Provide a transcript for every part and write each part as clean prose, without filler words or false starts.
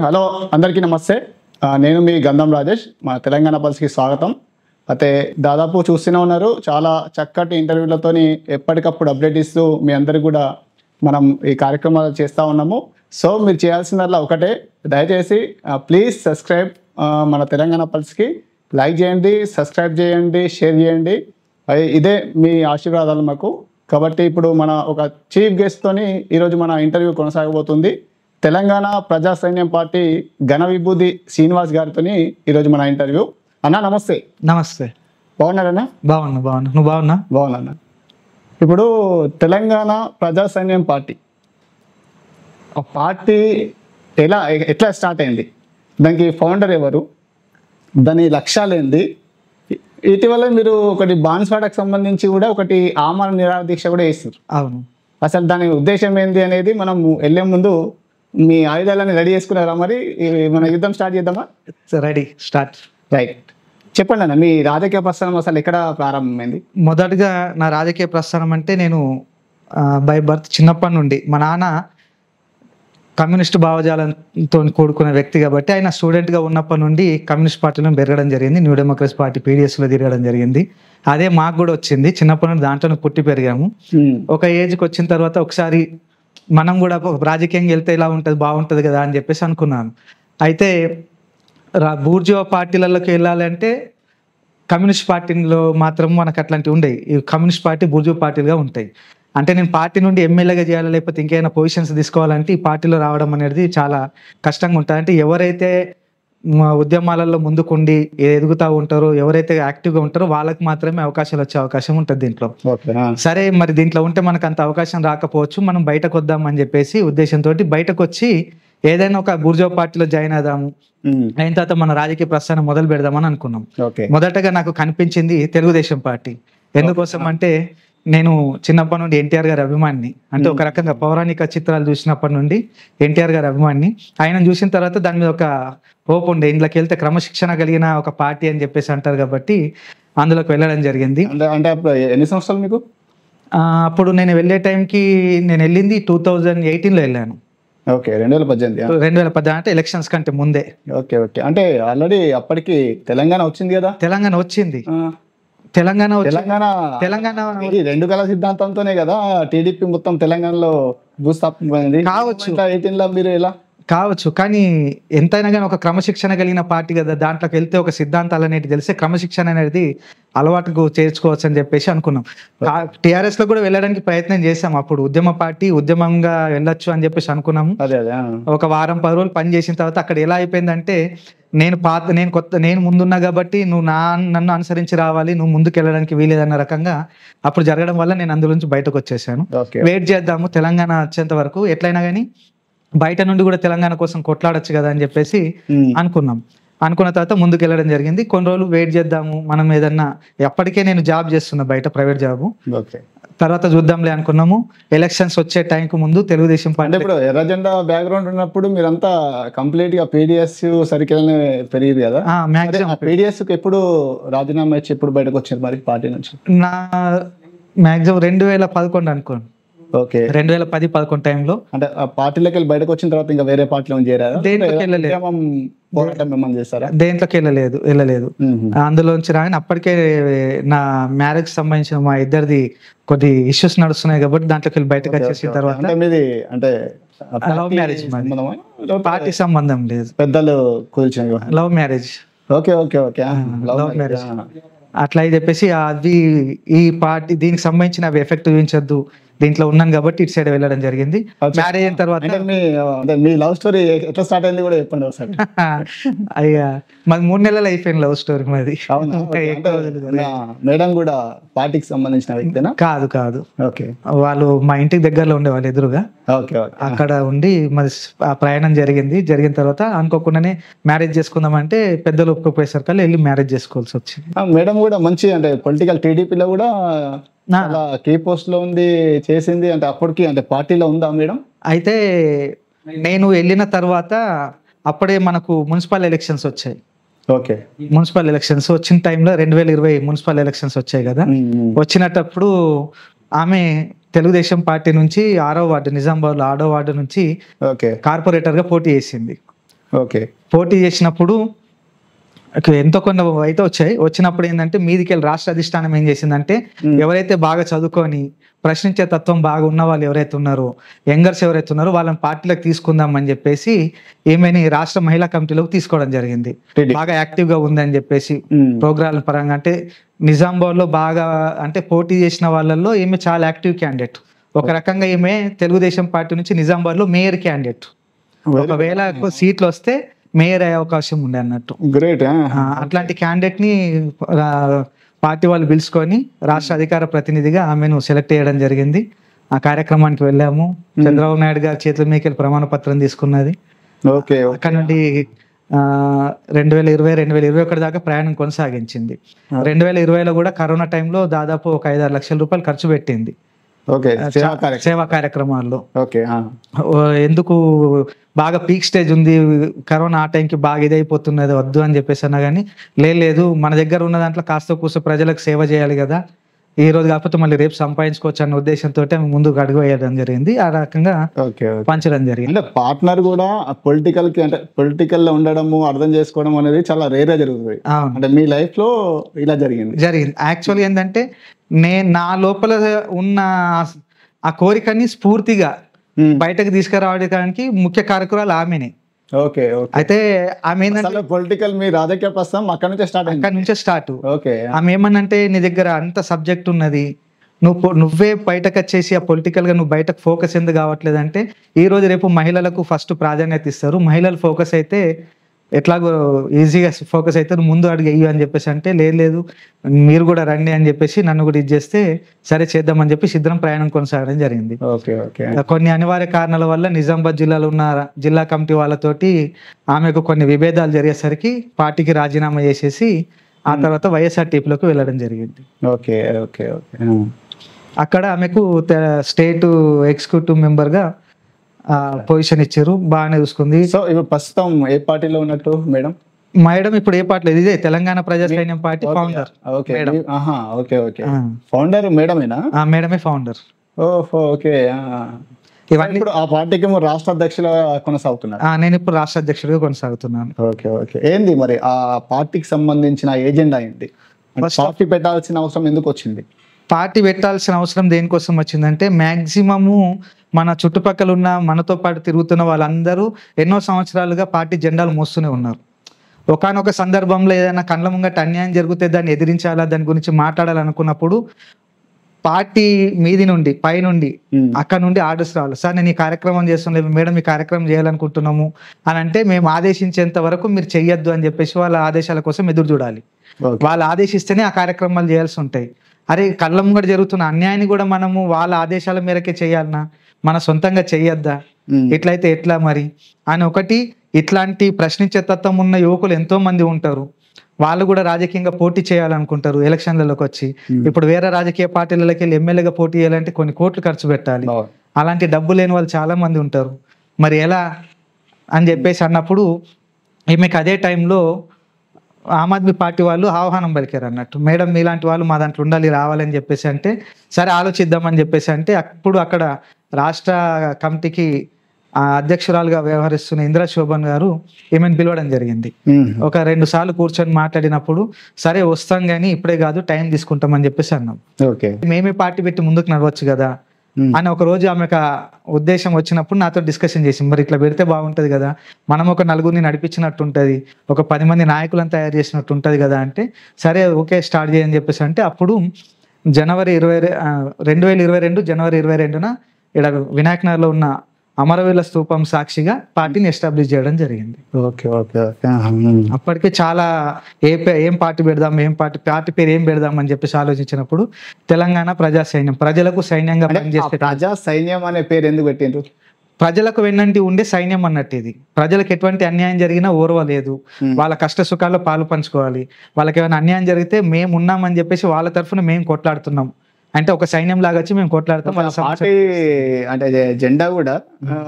Hello అందరికీ నమస్తే. నేను మీ గంధం రాజేష్. మా తెలంగాణ పల్స్కి స్వాగతం. అయితే దాదాపు చూస్తూనే ఉన్నారు, చాలా చక్కటి ఇంటర్వ్యూలతోని ఎప్పటికప్పుడు అప్డేట్ ఇస్తూ మీ అందరికి కూడా మనం ఈ కార్యక్రమాలు చేస్తూ ఉన్నాము. సో మీరు చేయాల్సిందల్లా ఒకటే, దయచేసి ప్లీజ్ సబ్స్క్రైబ్ మన తెలంగాణ పల్స్కి. లైక్ చేయండి, సబ్స్క్రైబ్ చేయండి, షేర్ చేయండి. ఇదే మీ ఆశీర్వాదాలు మాకు. కాబట్టి ఇప్పుడు మన ఒక చీఫ్ గెస్ట్తోని ఈరోజు మన ఇంటర్వ్యూ కొనసాగబోతుంది. తెలంగాణ ప్రజా సైన్యం పార్టీ ఘన విభూతి శ్రీనివాస్ గారితో ఈరోజు మన ఇంటర్వ్యూ. అన్న నమస్తే. నమస్తే. బాగున్నారన్నా? బాగున్నా. నువ్వు బాగున్నా? బాగున్నా. ఇప్పుడు తెలంగాణ ప్రజా సైన్యం పార్టీ ఎట్లా స్టార్ట్ అయింది? దానికి ఫౌండర్ ఎవరు? దాని లక్ష్యాలు ఏంది? ఇటీవల మీరు ఒకటి బాన్స్వాడకు సంబంధించి కూడా ఒకటి ఆమరణ నిరాహార దీక్ష కూడా చేస్తారు. అవును. అసలు దాని ఉద్దేశం ఏంది అనేది మనం వెళ్ళే ముందు మీ ఆయుధాలని రెడీ చేసుకున్నారా? మరి మన యుద్ధం స్టార్ట్ చేద్దామా? Ready, start. రైట్, చెప్పండి అన్న, మీ రాజకీయ ప్రస్థానం అసలు ఎక్కడ ప్రారంభమైంది? మొదటగా నా రాజకీయ ప్రస్థానం అంటే నేను బై బర్త్ చిన్నప్పటి నుండి మా నాన్న కమ్యూనిస్ట్ భావజాలంతో కూడుకున్న వ్యక్తి కాబట్టి ఆయన స్టూడెంట్గా ఉన్నప్పటి నుండి కమ్యూనిస్ట్ పార్టీలో పెరగడం జరిగింది. న్యూ డెమోక్రసీ పార్టీ పీడిఎస్లో తిరగడం జరిగింది. అదే మాకు కూడా వచ్చింది. చిన్నప్పటి నుండి దాంట్లోనే పుట్టి పెరిగాము. ఒక ఏజ్కి వచ్చిన తర్వాత ఒకసారి మనం కూడా రాజకీయంగా వెళ్తే ఇలా ఉంటుంది, బాగుంటుంది కదా అని చెప్పేసి అనుకున్నాను. అయితే బూర్జువా పార్టీలలోకి వెళ్ళాలంటే కమ్యూనిస్ట్ పార్టీలో మాత్రం మనకు అట్లాంటివి ఉండేవి. ఈ కమ్యూనిస్ట్ పార్టీ బూర్జువా పార్టీలుగా ఉంటాయి. అంటే నేను పార్టీ నుండి ఎమ్మెల్యేగా చేయాలి, లేకపోతే ఇంకేమైనా పొజిషన్స్ తీసుకోవాలంటే ఈ పార్టీలో రావడం అనేది చాలా కష్టంగా ఉంటుంది. అంటే ఎవరైతే ఉద్యమాలలో ముందుకుండి ఎదుగుతూ ఉంటారో, ఎవరైతే యాక్టివ్గా ఉంటారో వాళ్ళకి మాత్రమే అవకాశాలు వచ్చే అవకాశం ఉంటుంది దీంట్లో. సరే, మరి దీంట్లో ఉంటే మనకు అంత అవకాశం రాకపోవచ్చు, మనం బయటకు వద్దామని చెప్పేసి ఉద్దేశంతో బయటకు వచ్చి ఏదైనా ఒక బూర్జువా పార్టీలో జాయిన్ అవుదాము, అయిన తర్వాత మన రాజకీయ ప్రస్థానం మొదలు పెడదామని అనుకున్నాం. మొదటగా నాకు కనిపించింది తెలుగుదేశం పార్టీ. ఎందుకోసం అంటే నేను చిన్నప్పటి నుండి ఎన్టీఆర్ గారి అభిమానిని. అంటే ఒక రకంగా పౌరాణిక చిత్రాలు చూసినప్పటి నుండి ఎన్టీఆర్ గారి అభిమానిని. ఆయన చూసిన తర్వాత దాని మీద ఒక హోప్ ఉండే, ఇంట్లోకి వెళ్తే క్రమశిక్షణ కలిగిన ఒక పార్టీ అని చెప్పేసి అంటారు కాబట్టి అందులోకి వెళ్ళడం జరిగింది. అంటే అప్పుడు ఎన్ని సంవత్సరాలు మీకు? అప్పుడు నేను వెళ్ళే టైంకి నేను వెళ్ళింది 2018లో వెళ్ళాను. ఓకే, 2018 అంటే ఎలక్షన్స్ కంటే ముందే. ఓకే, అంటే ఆల్రెడీ అప్పటికి తెలంగాణ వచ్చింది కదా? తెలంగాణ వచ్చింది. తెలంగాణ రెండు కళ సిద్ధాంతంతోనే కదా టీడీపీ మొత్తం తెలంగాణలో భూస్థాపన కావచ్చు. 18లో మీరు ఎలా కావచ్చు, కానీ ఎంతైనా కానీ ఒక క్రమశిక్షణ కలిగిన పార్టీ కదా, దాంట్లోకి వెళ్తే ఒక సిద్ధాంతాలు అనేది తెలిసే క్రమశిక్షణ అనేది అలవాటుకు చేర్చుకోవచ్చు అని చెప్పేసి అనుకున్నాం. టీఆర్ఎస్ లో కూడా వెళ్ళడానికి ప్రయత్నం చేసాం. అప్పుడు ఉద్యమ పార్టీ, ఉద్యమంగా వెళ్ళొచ్చు అని చెప్పేసి అనుకున్నాము. ఒక వారం 10 రోజులు పని చేసిన తర్వాత అక్కడ ఎలా అయిపోయిందంటే నేను ముందున్నా కాబట్టి నువ్వు నన్ను అనుసరించి రావాలి, నువ్వు ముందుకు వెళ్ళడానికి వీలేదన్న రకంగా అప్పుడు జరగడం వల్ల నేను అందులోంచి బయటకు వచ్చేసాను. వెయిట్ చేద్దాము తెలంగాణ వచ్చేంత వరకు, ఎట్లయినా కానీ బయట నుండి కూడా తెలంగాణ కోసం కొట్లాడొచ్చు కదా అని చెప్పేసి అనుకున్న తర్వాత ముందుకు వెళ్ళడం జరిగింది. కొన్ని రోజులు వెయిట్ చేద్దాము, మనం ఏదన్నా, ఎప్పటికే నేను జాబ్ చేస్తున్నా బయట, ప్రైవేట్ జాబ్, తర్వాత చూద్దాంలే అనుకున్నాము. ఎలక్షన్స్ వచ్చే టైంకి ముందు తెలుగుదేశం పార్టీ, ఇప్పుడు ఎర్ర జెండా బ్యాక్గ్రౌండ్ ఉన్నప్పుడు మీరంతా కంప్లీట్ గా పీడిఎస్ సర్కిల్ పెరిగింది కదా? పీడిఎస్ ఎప్పుడు రాజీనామా ఇచ్చి ఎప్పుడు బయటకు వచ్చారు మరి పార్టీ నుంచి? నా మాక్సిమం 2011 అనుకోండి. ఓకే, 2010-11 టైంలో. అంటే ఆ పార్టీలోకి వెళ్ళి బయటకు వచ్చిన తర్వాత ఇంకా వేరే పార్టీలో చేరారా? దేంట్లోకి వెళ్ళలేదు. అందులోంచి రాని అప్పటికే నా మ్యారేజ్ సంబంధించిన మా ఇద్దరిది కొద్ది ఇష్యూస్ నడుస్తున్నాయి కాబట్టి దాంట్లోకి వెళ్ళి బయటకు వచ్చేసిన తర్వాత లవ్ మ్యారేజ్, పార్టీ సంబంధం లేదు, పెద్దలు కూర్చొని లవ్ మ్యారేజ్. లవ్ మ్యారేజ్ అట్లా అని చెప్పేసి అది ఈ పార్టీ దీనికి సంబంధించిన అవి ఎఫెక్ట్ చూపించద్దు, దీంట్లో ఉన్నాను కాబట్టి ఇటు సైడ్ వెళ్ళడం జరిగింది. మ్యారేజ్ అయిన తర్వాత మీ లవ్ స్టోరీ ఎట్లా స్టార్ట్ అయింది కూడా చెప్పండి ఒకసారి. అయ్యా, మాది 3 నెలలు అయిపోయింది లవ్ స్టోరీ మాది. మేడం కూడా పార్టీకి సంబంధించిన వ్యక్తినా? కాదు. ఓకే, వాళ్ళు మా ఇంటికి దగ్గరలో ఉండే వాళ్ళు ఎదురుగా. అక్కడ ఉండి మరి ప్రయాణం జరిగిన తర్వాత అనుకోకుండానే మ్యారేజ్ చేసుకుందామంటే పెద్దలు ఒప్పుకోపోయేసరికి వెళ్ళి మ్యారేజ్ చేసుకోవాల్సి వచ్చింది. మేడం కూడా మంచి, అంటే పొలిటికల్ టీడీపీలో కూడా అలా కీ పోస్ట్ లో ఉంది, చేసింది. అంటే అప్పటికి అంటే పార్టీలో ఉందా మేడం? అయితే నేను వెళ్ళిన తర్వాత అప్పుడే మనకు మున్సిపల్ ఎలక్షన్స్ వచ్చాయి. ఓకే, మున్సిపల్ ఎలక్షన్స్ వచ్చిన టైంలో 2020 మున్సిపల్ ఎలక్షన్స్ వచ్చాయి కదా. వచ్చినప్పుడు ఆమె తెలుగుదేశం పార్టీ నుంచి 6వ వార్డు, నిజామాబాద్ 6వ వార్డు నుంచి కార్పొరేటర్ గా పోటీ చేసింది. ఓకే. పోటీ చేసినప్పుడు ఎంతో కొన్ని అయితే వచ్చినప్పుడు ఏంటంటే మీదికి వెళ్ళి రాష్ట్ర అధిష్టానం ఏం చేసిందంటే ఎవరైతే బాగా చదువుకొని ప్రశ్నించే తత్వం బాగా ఉన్న వాళ్ళు ఎవరైతే ఉన్నారో, యంగర్స్ ఎవరైతే ఉన్నారో వాళ్ళని పార్టీలకు తీసుకుందాం అని చెప్పేసి ఏమైనా రాష్ట్ర మహిళా కమిటీలోకి తీసుకోవడం జరిగింది. బాగా యాక్టివ్ గా ఉందని చెప్పేసి ప్రోగ్రాం పరంగా. అంటే నిజామాబాద్ లో బాగా అంటే పోటీ చేసిన వాళ్ళల్లో ఈమె చాలా యాక్టివ్ క్యాండిడేట్. ఒక రకంగా ఈమె తెలుగుదేశం పార్టీ నుంచి నిజామాబాద్ లో మేయర్ క్యాండిడేట్. ఒకవేళ సీట్లు వస్తే మేయర్ అయ్యే అవకాశం ఉండే అన్నట్టు. గ్రేట్. అట్లాంటి క్యాండిడేట్ ని పార్టీ వాళ్ళు పిలుచుకొని రాష్ట్ర అధికార ప్రతినిధిగా ఆమెను సెలెక్ట్ చేయడం జరిగింది. ఆ కార్యక్రమానికి వెళ్ళాము. చంద్రబాబు నాయుడు గారి చేతుల మీదకి ప్రమాణ పత్రం తీసుకున్నది. ఓకే. అక్కడ నుండి 2020, 2021 దాకా ప్రయాణం కొనసాగించింది. 2020లో కూడా కరోనా టైంలో దాదాపు ఒక 5-6 లక్షల రూపాయలు ఖర్చు పెట్టింది సేవా కార్యక్రమాల్లో. ఎందుకు బాగా పీక్ స్టేజ్ ఉంది, కరోనా ఆ టైంకి బాగా ఇదైపోతున్నది, వద్దు అని చెప్పేసి అన్నా కానీ లేదు మన దగ్గర ఉన్న దాంట్లో కాస్త కూర్చో ప్రజలకు సేవ చేయాలి కదా, ఈ రోజు కాకపోతే మళ్ళీ రేపు సంపాదించుకోవచ్చు అన్న ఉద్దేశంతో ముందుకు అడుగు వేయడం జరిగింది. ఆ రకంగా పంచడం జరిగింది. అంటే పార్ట్నర్ కూడా పొలిటికల్ లో ఉండడము, అర్థం చేసుకోవడం అనేది చాలా రేర్ గా జరుగుతుంది. అంటే మీ లైఫ్ లో ఇలా జరిగింది. యాక్చువల్గా ఏంటంటే నా లోపల ఉన్న ఆ కోరికని స్ఫూర్తిగా బయటకు తీసుకురావడానికి ముఖ్య కారకురాలు ఆమెనే. ఓకే. అయితే ఆమె పొలిటికల్ మీ రాజకీయ ప్రస్తుతం అక్కడ నుంచే స్టార్ట్. ఓకే. ఆమె ఏమన్నంటే నీ దగ్గర అంత సబ్జెక్ట్ ఉన్నది, నువ్వే బయటకు వచ్చేసి ఆ పొలిటికల్ గా నువ్వు బయటకు ఫోకస్ ఎందుకు కావట్లేదు అంటే, ఈ రోజు రేపు మహిళలకు ఫస్ట్ ప్రాధాన్యత ఇస్తారు, మహిళలు ఫోకస్ అయితే ఎట్లాగో ఈజీగా ఫోకస్ అయితే ముందు అడుగు వెయ్యి అని చెప్పేసి అంటే, లేదు మీరు కూడా రండి అని చెప్పేసి నన్ను కూడా ఇది చేస్తే సరే చేద్దామని చెప్పి ఇద్దరం ప్రయాణం కొనసాగడం జరిగింది. కొన్ని అనివార్య కారణాల వల్ల నిజామాబాద్ జిల్లాలో ఉన్న జిల్లా కమిటీ వాళ్ళతోటి ఆమెకు కొన్ని విభేదాలు జరిగేసరికి పార్టీకి రాజీనామా చేసేసి ఆ తర్వాత వైఎస్ఆర్టీపీలోకి వెళ్ళడం జరిగింది. ఓకే. ఓకే. ఓకే. అక్కడ ఆమెకు స్టేట్ ఎగ్జిక్యూటివ్ మెంబర్గా పొజిషన్ ఇచ్చారు, బాగానే చూసుకుంది. సో ఇప్పుడు ప్రస్తుతం ఏ పార్టీలో ఉన్నట్టు మేడం? ఇప్పుడు ఏ పార్టీలో, ఇదే తెలంగాణ ప్రజా సైన్యం పార్టీ ఫౌండర్. ఫౌండర్ మేడమేనా? మేడమే ఫౌండర్. ఓహో. ఓకే. ఇవన్నీ ఇప్పుడు ఆ పార్టీకి రాష్ట్ర అధ్యక్షులుగా కొనసాగుతున్నారు? నేను ఇప్పుడు రాష్ట్ర అధ్యక్షుడిగా కొనసాగుతున్నాను. ఓకే. ఓకే. ఏంది మరి ఆ పార్టీకి సంబంధించిన ఏజెండా ఏంటి? పార్టీ పెట్టాల్సిన అవసరం ఎందుకు వచ్చింది? పార్టీ పెట్టాల్సిన అవసరం దేనికోసం వచ్చిందంటే, మ్యాక్సిమము మన చుట్టుపక్కల ఉన్న మనతో పాటు తిరుగుతున్న వాళ్ళందరూ ఎన్నో సంవత్సరాలుగా పార్టీ జెండాలు మోస్తూనే ఉన్నారు. ఒకానొక సందర్భంలో ఏదైనా కళ్ళ ముంగట అన్యాయం జరిగితే దాన్ని ఎదిరించాలా, దాని గురించి మాట్లాడాలనుకున్నప్పుడు పార్టీ మీది నుండి పైనుండి అక్కడ నుండి ఆర్డర్స్ రావాలి. సార్ నేను ఈ కార్యక్రమం చేస్తున్నాం, మేడం ఈ కార్యక్రమం చేయాలనుకుంటున్నాము అని అంటే మేము ఆదేశించేంత వరకు మీరు చెయ్యొద్దు అని చెప్పేసి వాళ్ళ ఆదేశాల కోసం ఎదురు చూడాలి. వాళ్ళు ఆదేశిస్తేనే ఆ కార్యక్రమాలు చేయాల్సి ఉంటాయి. అరే కళ్ళ ముంగట జరుగుతున్న అన్యాయాన్ని కూడా మనము వాళ్ళ ఆదేశాల మేరకే చేయాలన్నా, మన సొంతంగా చెయ్యొద్దా, ఇట్లయితే ఎట్లా మరి అని ఒకటి. ఇట్లాంటి ప్రశ్నించే తత్వం ఉన్న యువకులు ఎంతో మంది ఉంటారు, వాళ్ళు కూడా రాజకీయంగా పోటీ చేయాలనుకుంటారు ఎలక్షన్లలోకి వచ్చి. ఇప్పుడు వేరే రాజకీయ పార్టీలకి వెళ్ళి ఎమ్మెల్యేగా పోటీ చేయాలంటే కొన్ని కోట్లు ఖర్చు పెట్టాలి. అలాంటి డబ్బు లేని వాళ్ళు చాలా మంది ఉంటారు. మరి ఎలా అని చెప్పేసి అన్నప్పుడు ఈమెకు అదే టైంలో ఆమ్ ఆద్మీ పార్టీ వాళ్ళు ఆహ్వానం పలికారు అన్నట్టు, మేడం మీలాంటి వాళ్ళు మా దాంట్లో ఉండాలి, రావాలని చెప్పేసి అంటే సరే ఆలోచిద్దామని చెప్పేసి అంటే, అప్పుడు అక్కడ రాష్ట్ర కమిటీకి అధ్యక్షురాలుగా వ్యవహరిస్తున్న ఇందిరా శోభన్ గారు ఈమెను పిలవడం జరిగింది. ఒక 2 సార్లు కూర్చొని మాట్లాడినప్పుడు సరే వస్తాం కానీ ఇప్పుడే కాదు, టైం తీసుకుంటామని చెప్పేసి అన్నాం. మేమే పార్టీ పెట్టి ముందుకు నడవచ్చు కదా అని ఒక రోజు ఆమెకు ఉద్దేశం వచ్చినప్పుడు నాతో డిస్కషన్ చేసి, మరి ఇట్లా పెడితే బాగుంటది కదా, మనం ఒక 4గురిని నడిపించినట్టు ఉంటుంది, ఒక 10 మంది నాయకులను తయారు చేసినట్టు ఉంటుంది కదా అంటే, సరే ఓకే స్టార్ట్ చేయని చెప్పేసి అంటే, అప్పుడు 2022 జనవరి 22న ఇక్కడ వినాయక్ నగర్లో ఉన్న అమరవీరుల స్తూపం సాక్షిగా పార్టీని ఎస్టాబ్లిష్ చేయడం జరిగింది. అప్పటికే చాలా ఏం పార్టీ పెడదాం, పార్టీ పేరు ఏం పెడదాం అని చెప్పేసి ఆలోచించినప్పుడు తెలంగాణ ప్రజా సైన్యం, ప్రజలకు సైన్యంగా పనిచేస్తే. ప్రజా సైన్యం అనే పేరు ఎందుకు పెట్టిండ్రు? ప్రజలకు వెన్నంటి ఉండే సైన్యం అన్నట్టు ఇది. ప్రజలకు ఎటువంటి అన్యాయం జరిగినా ఓర్వలేదు, వాళ్ళ కష్ట సుఖాల్లో పాలు పంచుకోవాలి. వాళ్ళకి ఏమైనా అన్యాయం జరిగితే మేము ఉన్నామని చెప్పేసి వాళ్ళ తరఫున మేము కొట్లాడుతున్నాం అంటే ఒక సైన్యం లాగా వచ్చి మేము కొట్లాడతాం. పార్టీ అంటే జెండా కూడా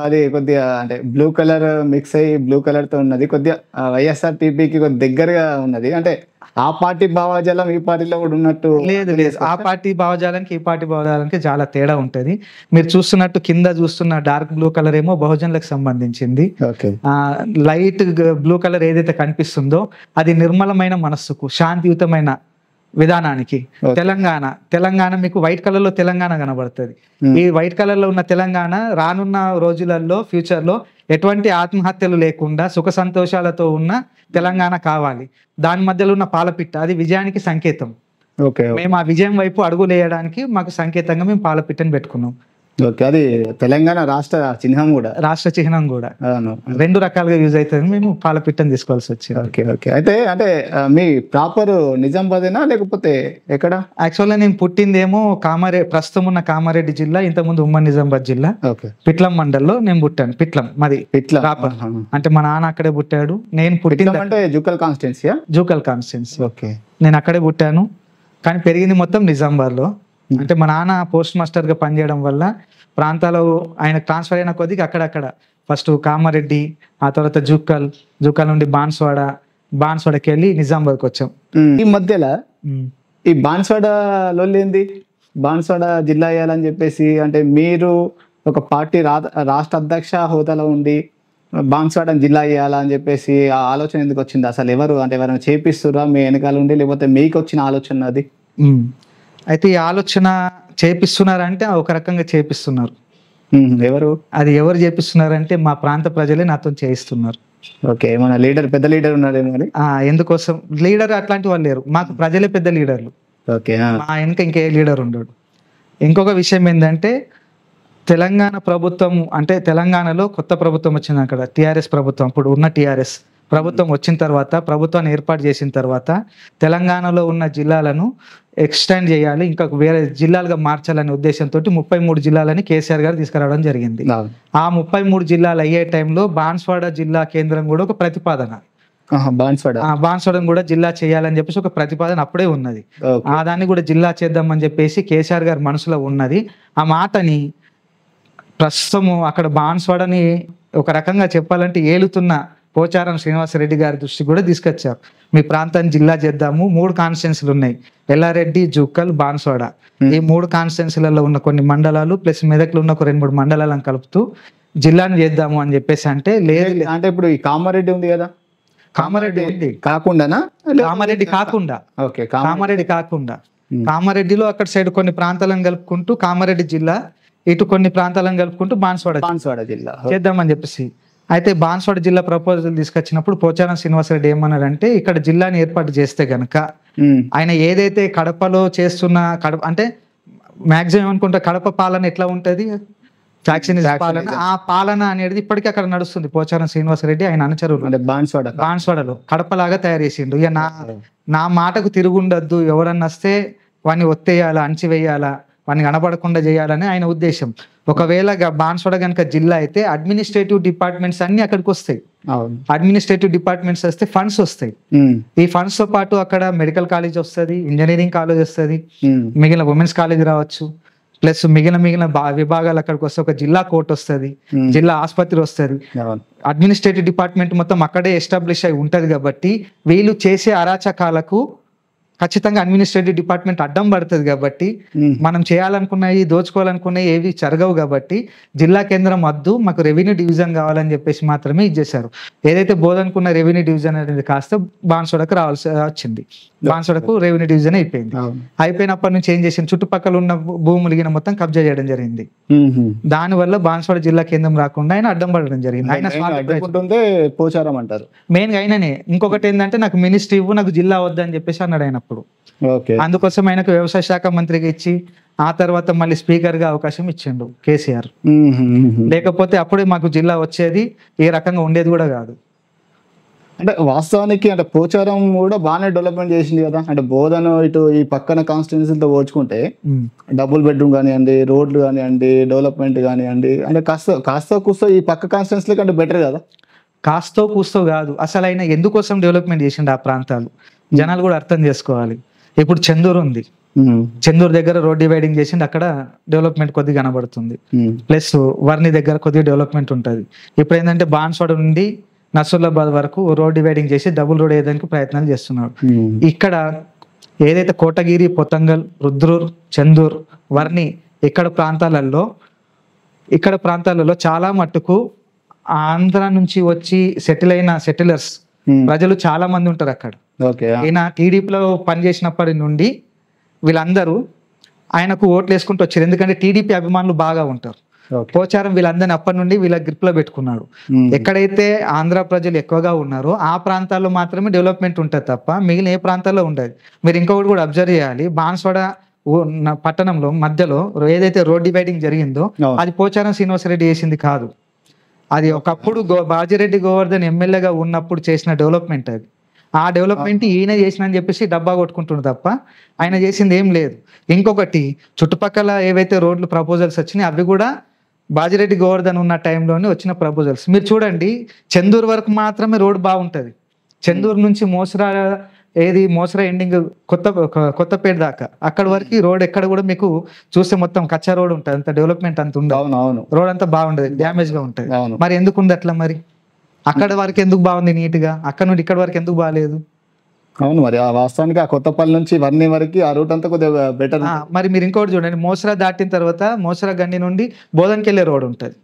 అది కొద్దిగా అంటే బ్లూ కలర్ మిక్స్ అయ్యి బ్లూ కలర్ తో ఉన్నది, కొద్దిగా వైఎస్ఆర్టీపీకి కొద్ది దగ్గరగా ఉన్నది. అంటే ఆ పార్టీ భావజాలం ఈ పార్టీలో కూడా ఉన్నట్టు లేదు లేదు, ఆ పార్టీ భావజాలానికి ఈ పార్టీ భావజాలానికి చాలా తేడా ఉంటది. మీరు చూస్తున్నట్టు కింద చూస్తున్న డార్క్ బ్లూ కలర్ ఏమో బహుజనులకు సంబంధించింది. ఓకే. లైట్ బ్లూ కలర్ ఏదైతే కనిపిస్తుందో అది నిర్మలమైన మనస్సుకు, శాంతియుతమైన విధానానికి. తెలంగాణ మీకు వైట్ కలర్ లో తెలంగాణ కనబడుతుంది. ఈ వైట్ కలర్ లో ఉన్న తెలంగాణ రానున్న రోజులలో ఫ్యూచర్ లో ఎటువంటి ఆత్మహత్యలు లేకుండా సుఖ సంతోషాలతో ఉన్న తెలంగాణ కావాలి. దాని మధ్యలో ఉన్న పాలపిట్ట అది విజయానికి సంకేతం. ఓకే. మేము ఆ విజయం వైపు అడుగులు వేయడానికి మాకు సంకేతంగా మేము పాలపిట్టని పెట్టుకున్నాం. ఓకే. అది తెలంగాణ రాష్ట్ర చిహ్నం కూడా, రాష్ట్ర చిహ్నం కూడా అవును. 2 రకాలుగా యూజ్ అవుతుంది. మేము పాలపిట్టని తీసుకోవాల్సి వచ్చింది. ఓకే. ఓకే. అయితే అంటే మీ ప్రాపర్ నిజామాబాదేనా లేకపోతే ఎక్కడ? యాక్చువల్గా నేను పుట్టిందేమో ప్రస్తుతం ఉన్న కామారెడ్డి జిల్లా, ఇంతకుముందు ఉమ్మడి నిజామాబాద్ జిల్లా ఓకే. పిట్లం మండల్లో నేను పుట్టాను. పిట్లం మాది. పిట్లం ప్రాపర్ అంటే మా నాన్న అక్కడే పుట్టాడు. నేను పుట్టింది అంటే జుకల్ కాన్స్టిట్యున్సీయా? జూకల్ కాన్స్టిట్యున్సీ. ఓకే. నేను అక్కడే పుట్టాను కానీ పెరిగింది మొత్తం నిజామాబాద్లో. అంటే మా నాన్న పోస్ట్ మాస్టర్గా పనిచేయడం వల్ల ప్రాంతాలు ఆయన ట్రాన్స్ఫర్ అయిన కొద్దిగా అక్కడక్కడ ఫస్ట్ కామారెడ్డి, ఆ తర్వాత జూకల్ నుండి బాన్స్వాడకి వెళ్ళి నిజామాబాద్కి వచ్చాం. ఈ మధ్యలో ఈ బాన్స్వాడ లొల్లింది, బాన్స్వాడ జిల్లా వేయాలని చెప్పేసి, అంటే మీరు ఒక పార్టీ రాష్ట్ర అధ్యక్ష హోదాలో ఉండి బాన్స్వాడ జిల్లా వేయాలని చెప్పేసి ఆ ఆలోచన ఎందుకు వచ్చింది? అసలు ఎవరైనా చేపిస్తురా మీ వెనకాల ఉండి, లేకపోతే మీకు వచ్చిన ఆలోచన అది? అయితే ఈ ఆలోచన చేపిస్తున్నారంటే ఒక రకంగా చేపిస్తున్నారు. అది ఎవరు చేపిస్తున్నారంటే మా ప్రాంత ప్రజలే నాతో చేయిస్తున్నారు. ఓకే. ఏమన్నా పెద్ద లీడర్ ఉన్నారేమో? ఎందుకోసం లీడర్ అట్లాంటి వాళ్ళు లేరు, మాకు ప్రజలే పెద్ద లీడర్లు. ఓకే. మా వెనక ఇంకే లీడర్ ఉండడు. ఇంకొక విషయం ఏంటంటే తెలంగాణ ప్రభుత్వం, అంటే తెలంగాణలో కొత్త ప్రభుత్వం వచ్చింది అక్కడ, టీఆర్ఎస్ ప్రభుత్వం. అప్పుడు ఉన్న టీఆర్ఎస్ ప్రభుత్వం వచ్చిన తర్వాత, ప్రభుత్వాన్ని ఏర్పాటు చేసిన తర్వాత తెలంగాణలో ఉన్న జిల్లాలను ఎక్స్టెండ్ చేయాలి, ఇంకా వేరే జిల్లాలుగా మార్చాలనే ఉద్దేశంతో 33 జిల్లాలని కేసీఆర్ గారు తీసుకురావడం జరిగింది. ఆ 33 జిల్లాలు అయ్యే టైంలో బాన్స్వాడ జిల్లా కేంద్రం కూడా ఒక ప్రతిపాదన, బాన్స్వాడను కూడా జిల్లా చేయాలని చెప్పేసి ఒక ప్రతిపాదన అప్పుడే ఉన్నది. ఆ దాన్ని కూడా జిల్లా చేద్దామని చెప్పేసి కేసీఆర్ గారి మనసులో ఉన్నది. ఆ మాటని ప్రస్తుతము అక్కడ బాన్స్వాడని ఒక రకంగా చెప్పాలంటే ఏలుతున్న పోచారం శ్రీనివాసరెడ్డి గారి దృష్టి కూడా తీసుకొచ్చారు. మీ ప్రాంతాన్ని జిల్లా చేద్దాము, 3 కాన్స్టిట్యున్సీలు ఉన్నాయి, ఎల్లారెడ్డి, జుక్కల్, బాన్స్వాడ. ఈ 3 కాన్స్టిట్యున్సీలలో ఉన్న కొన్ని మండలాలు ప్లస్ మెదక్లో ఉన్న ఒక 2-3 మండలాలను కలుపుతూ జిల్లాను చేద్దాము అని చెప్పేసి అంటే లేదు. అంటే ఇప్పుడు ఈ కామారెడ్డి ఉంది కదా, కామారెడ్డి ఉంది కాకుండానా? కామారెడ్డి కాకుండా, ఓకే. కామారెడ్డి కాకుండా కామారెడ్డిలో అక్కడ సైడ్ కొన్ని ప్రాంతాలను కలుపుకుంటూ కామారెడ్డి జిల్లా, ఇటు కొన్ని ప్రాంతాలను కలుపుకుంటూ బాన్స్వాడ జిల్లా చేద్దామని చెప్పేసి. అయితే బాన్స్వాడ జిల్లా ప్రపోజల్ తీసుకొచ్చినప్పుడు పోచారం శ్రీనివాసరెడ్డి ఏమన్నారంటే ఇక్కడ జిల్లాని ఏర్పాటు చేస్తే గనక ఆయన ఏదైతే కడపలో చేస్తున్న అంటే మాక్సిమం అనుకుంటా కడప పాలన ఎట్లా ఉంటది, ఫ్యాక్షనిజం పాలన, ఆ పాలన అనేది ఇప్పటికీ అక్కడ నడుస్తుంది. పోచారం శ్రీనివాసరెడ్డి ఆయన అనుచరులు బాన్స్వాడలో కడపలాగా తయారు చేసిండు. ఇక నా మాటకు తిరుగుండద్దు, ఎవరన్నా వస్తే వాడిని ఒత్తేయాలా, అణచివేయాలా, వాడిని కనబడకుండా చేయాలని ఆయన ఉద్దేశం. ఒకవేళ బాన్స్వాడ కనుక జిల్లా అయితే అడ్మినిస్ట్రేటివ్ డిపార్ట్మెంట్స్ అన్ని అక్కడికి వస్తాయి. అడ్మినిస్ట్రేటివ్ డిపార్ట్మెంట్స్ వస్తే ఫండ్స్ వస్తాయి. ఈ ఫండ్స్ తో పాటు అక్కడ మెడికల్ కాలేజ్ వస్తుంది, ఇంజనీరింగ్ కాలేజ్ వస్తుంది, మిగిలిన ఉమెన్స్ కాలేజ్ రావచ్చు, ప్లస్ మిగిలిన విభాగాలు అక్కడికి వస్తే ఒక జిల్లా కోర్టు వస్తుంది, జిల్లా ఆసుపత్రి వస్తుంది. అడ్మినిస్ట్రేటివ్ డిపార్ట్మెంట్ మొత్తం అక్కడే ఎస్టాబ్లిష్ అయి ఉంటది కాబట్టి వీళ్ళు చేసే అరాచకాలకు ఖచ్చితంగా అడ్మినిస్ట్రేటివ్ డిపార్ట్మెంట్ అడ్డం పడుతుంది. కాబట్టి మనం చేయాలనుకున్నవి, దోచుకోవాలనుకున్నవి ఏవి జరగవు. కాబట్టి జిల్లా కేంద్రం వద్దు, మాకు రెవెన్యూ డివిజన్ కావాలని చెప్పేసి మాత్రమే ఇచ్చేశారు. ఏదైతే బోధనుకున్న రెవెన్యూ డివిజన్ అనేది కాస్త బాన్స్వాడకు రావాల్సి వచ్చింది. బాన్స్వాడకు రెవెన్యూ డివిజన్ అయిపోయింది. అయిపోయినప్పటి నుంచి ఏం చేసింది, చుట్టుపక్కల ఉన్న భూములు మొత్తం కబ్జా చేయడం జరిగింది. దానివల్ల బాన్స్వాడ జిల్లా కేంద్రం రాకుండా ఆయన అడ్డం పడడం జరిగింది. ఆయన పోచారం అంటారు మెయిన్ గా ఆయననే. ఇంకొకటి ఏంటంటే నాకు మినిస్ట్రీ ఇవ్వు, నాకు జిల్లా వద్దని చెప్పేసి అన్నాడు ఆయన. అందుకోసం ఆయనకు వ్యవసాయ శాఖ మంత్రిగా ఇచ్చి ఆ తర్వాత మళ్ళీ స్పీకర్ గా అవకాశం ఇచ్చిండు కేసీఆర్. లేకపోతే అప్పుడే మాకు జిల్లా వచ్చేది, ఏ రకంగా ఉండేది కూడా కాదు. అంటే వాస్తవానికి అంటే పోచారం కూడా బాగానే డెవలప్మెంట్ చేసింది కదా. అంటే బోధన ఇటు ఈ పక్కన కాన్స్టిట్యున్సీలతో పోల్చుకుంటే డబుల్ బెడ్రూమ్ కానివ్వండి, రోడ్లు కానివ్వండి, డెవలప్మెంట్ కానివ్వండి, అంటే కాస్త కూస్తో ఈ పక్క కాన్స్టిట్యున్సీ కంటే బెటర్ కదా. కాస్తో కూస్తో కాదు, అసలు ఆయన ఎందుకోసం డెవలప్మెంట్ చేసిండు ఆ ప్రాంతాలు జనాలు కూడా అర్థం చేసుకోవాలి. ఇప్పుడు చందూరు ఉంది, చందూరు దగ్గర రోడ్ డివైడింగ్ చేసిండు, అక్కడ డెవలప్మెంట్ కొద్దిగా కనబడుతుంది. ప్లస్ వర్ని దగ్గర కొద్దిగా డెవలప్మెంట్ ఉంటుంది. ఇప్పుడు ఏంటంటే బాన్స్వాడ నుండి నసరుల్లాబాద్ వరకు రోడ్ డివైడింగ్ చేసి డబుల్ రోడ్ వేయడానికి ప్రయత్నాలు చేస్తున్నాడు. ఇక్కడ ఏదైతే కోటగిరి, పొతంగల్, రుద్రూర్, చందూర్, వర్ణి ఇక్కడ ప్రాంతాలలో చాలా మట్టుకు ఆంధ్ర నుంచి వచ్చి సెటిల్ అయిన సెటిలర్స్ ప్రజలు చాలా మంది ఉంటారు అక్కడ. ఈయన టీడీపీలో పనిచేసినప్పటి నుండి వీళ్ళందరూ ఆయనకు ఓట్లు వేసుకుంటూ వచ్చారు, ఎందుకంటే టీడీపీ అభిమానులు బాగా ఉంటారు. పోచారం వీళ్ళందరినీ అప్పటి నుండి వీళ్ళ గ్రిప్ లో పెట్టుకున్నాడు. ఎక్కడైతే ఆంధ్ర ప్రజలు ఎక్కువగా ఉన్నారో ఆ ప్రాంతాల్లో మాత్రమే డెవలప్మెంట్ ఉంటుంది తప్ప మిగిలిన ఏ ప్రాంతాల్లో ఉండదు. మీరు ఇంకొకటి కూడా అబ్జర్వ్ చేయాలి, బాన్స్వాడ పట్టణంలో మధ్యలో ఏదైతే రోడ్ డివైడింగ్ జరిగిందో అది పోచారం శ్రీనివాసరెడ్డి చేసింది కాదు. అది ఒకప్పుడు బాజిరెడ్డి గోవర్ధన్ ఎమ్మెల్యేగా ఉన్నప్పుడు చేసిన డెవలప్మెంట్. అది ఆ డెవలప్మెంట్ ఈయన చేసిన అని చెప్పేసి డబ్బా కొట్టుకుంటున్నారు తప్ప ఆయన చేసింది ఏం లేదు. ఇంకొకటి చుట్టుపక్కల ఏవైతే రోడ్లు ప్రపోజల్స్ వచ్చినాయి అవి కూడా బాజిరెడ్డి గోవర్ధన్ ఉన్న టైంలోనే వచ్చిన ప్రపోజల్స్. మీరు చూడండి, చందూరు వరకు మాత్రమే రోడ్ బాగుంటుంది. చందూరు నుంచి మోసరా ఎండింగ్ కొత్తపేట దాకా అక్కడ వరకు రోడ్ ఎక్కడ కూడా మీకు చూస్తే మొత్తం కచ్చా రోడ్ ఉంటుంది, అంత డెవలప్మెంట్ అంత ఉండదు, రోడ్ అంతా బాగుండదు, డ్యామేజ్ గా ఉంటుంది. మరి ఎందుకు ఉంది అట్లా? మరి అక్కడ వరకు ఎందుకు బాగుంది నీట్ గా, అక్కడ నుండి ఇక్కడ వరకు ఎందుకు బాగాలేదు? అవును, మరి వాస్తవానికి ఆ కొత్తపల్లి నుంచి వర్ణి వరకు ఆ రూట్ అంతా కొద్దిగా బెటర్. మరి మీరు ఇంకోటి చూడండి, మోసరా దాటిన తర్వాత మోసరా గండి నుండి బోధన్కి వెళ్ళే రోడ్ ఉంటుంది,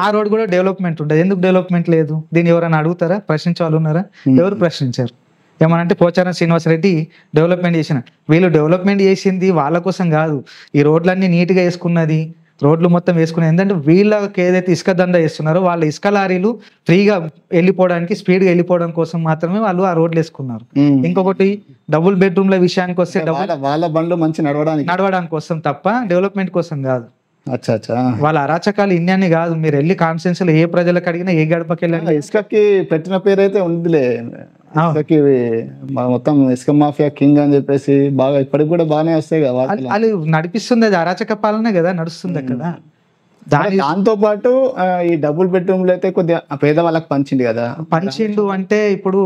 ఆ రోడ్ కూడా డెవలప్మెంట్ ఉంటుంది. ఎందుకు డెవలప్మెంట్ లేదు? దీన్ని ఎవరైనా అడుగుతారా? ప్రశ్నించే వాళ్ళు ఉన్నారా? ఎవరు ప్రశ్నించారు? ఏమనంటే పోచారం శ్రీనివాసరెడ్డి డెవలప్మెంట్ చేసిన, వీళ్ళు డెవలప్మెంట్ చేసింది వాళ్ళ కోసం కాదు, ఈ రోడ్లన్నీ నీట్గా వేసుకున్నది, రోడ్లు మొత్తం వేసుకున్నది ఏంటంటే వీళ్ళకి ఏదైతే ఇసుక దండ వేస్తున్నారో వాళ్ళ ఇసుక లారీలు ఫ్రీగా వెళ్ళిపోవడానికి, స్పీడ్గా వెళ్ళిపోవడం కోసం మాత్రమే వాళ్ళు ఆ రోడ్లు వేసుకున్నారు. ఇంకొకటి డబుల్ బెడ్రూమ్ల విషయానికి వస్తే వాళ్ళ బండ్లు మంచి నడవడానికి కోసం తప్ప డెవలప్మెంట్ కోసం కాదు. అచ్చా, వాళ్ళ అరాచకాలు ఇన్ని కాదు. మీరు వెళ్ళి కాన్స్టిట్యూన్సీ లో ఏ ప్రజలకు అడిగినా ఏ గడపకి వెళ్ళినా ఇసుకకి పెట్టిన పేరు అయితే ఉందిలే, మొత్తం ఇసుక మాఫియా కింగ్ అని చెప్పేసి బాగా ఇప్పటికి కూడా బాగానే వస్తాయి కదా వాళ్ళు నడిపిస్తుంది. అది అరాచక పాలనే కదా నడుస్తుంది కదా. దాంతో పాటు ఈ డబుల్ బెడ్రూమ్లు అయితే కొద్దిగా పేదవాళ్ళకి పంచిండు కదా. పంచిండు అంటే ఇప్పుడు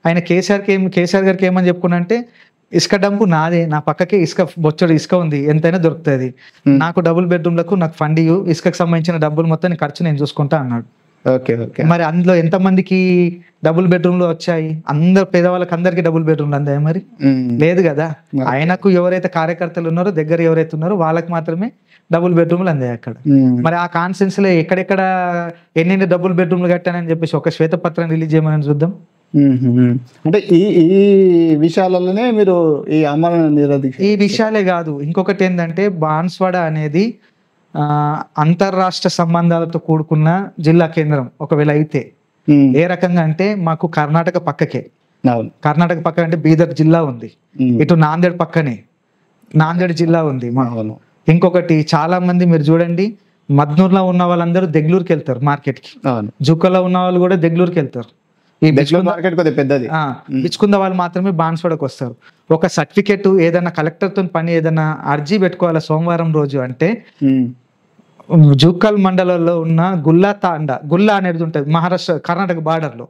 ఆయన కేసీఆర్ గారికి ఏమని చెప్పుకున్నా అంటే, ఇసుక డంపు నాదే, నా పక్కకే ఇసుక బొచ్చడు ఇసుక ఉంది, ఎంతైనా దొరుకుతుంది, నాకు డబుల్ బెడ్రూమ్లకు నాకు ఫండ్ ఇవ్వు, ఇసుకకు సంబంధించిన డబ్బులు మొత్తం ఖర్చు నేను చూసుకుంటా అన్నాడు. మరి అందులో ఎంత మందికి డబుల్ బెడ్రూమ్లు వచ్చాయి? అందరు పేదవాళ్ళకి అందరికి డబుల్ బెడ్రూమ్లు అందాయి? మరి లేదు కదా. ఆయనకు ఎవరైతే కార్యకర్తలు ఉన్నారో, దగ్గర ఎవరైతే ఉన్నారో వాళ్ళకి మాత్రమే డబుల్ బెడ్రూమ్లు అందాయి అక్కడ. మరి ఆ కాన్స్టిట్యూన్సీ లో ఎక్కడెక్కడ ఎన్ని డబుల్ బెడ్రూమ్లు కట్టానని చెప్పేసి ఒక శ్వేతపత్రం రిలీజ్ చేయమని చూద్దాం. అంటే ఈ విషయాలలోనే మీరు ఈ ఆమరణ నిరాదీక్ష, ఈ విషయాలే కాదు, ఇంకొకటి ఏంటంటే బాన్స్వాడ అనేది అంతర్రాష్ట్ర సంబంధాలతో కూడుకున్న జిల్లా కేంద్రం ఒకవేళ అయితే ఏ రకంగా అంటే, మాకు కర్ణాటక పక్కకే, కర్ణాటక పక్క అంటే బీదర్ జిల్లా ఉంది, ఇటు నాందేడ్ పక్కనే నాందేడ్ జిల్లా ఉంది. ఇంకొకటి చాలా మంది మీరు చూడండి, మద్నూర్లో ఉన్న వాళ్ళందరూ దెగ్లూరుకి వెళ్తారు మార్కెట్కి, జుక్కలో ఉన్న వాళ్ళు కూడా దెగ్లూరుకి వెళ్తారు. ఈ బిచ్చుకుంద వాళ్ళు మాత్రమే బాన్స్వాడకు వస్తారు. ఒక సర్టిఫికెట్ ఏదైనా కలెక్టర్ తో పని ఏదైనా అర్జీ పెట్టుకోవాలి సోమవారం రోజు అంటే, జుక్కల్ మండలంలో ఉన్న గుల్లా అనేది ఉంటుంది మహారాష్ట్ర కర్ణాటక బార్డర్ లో,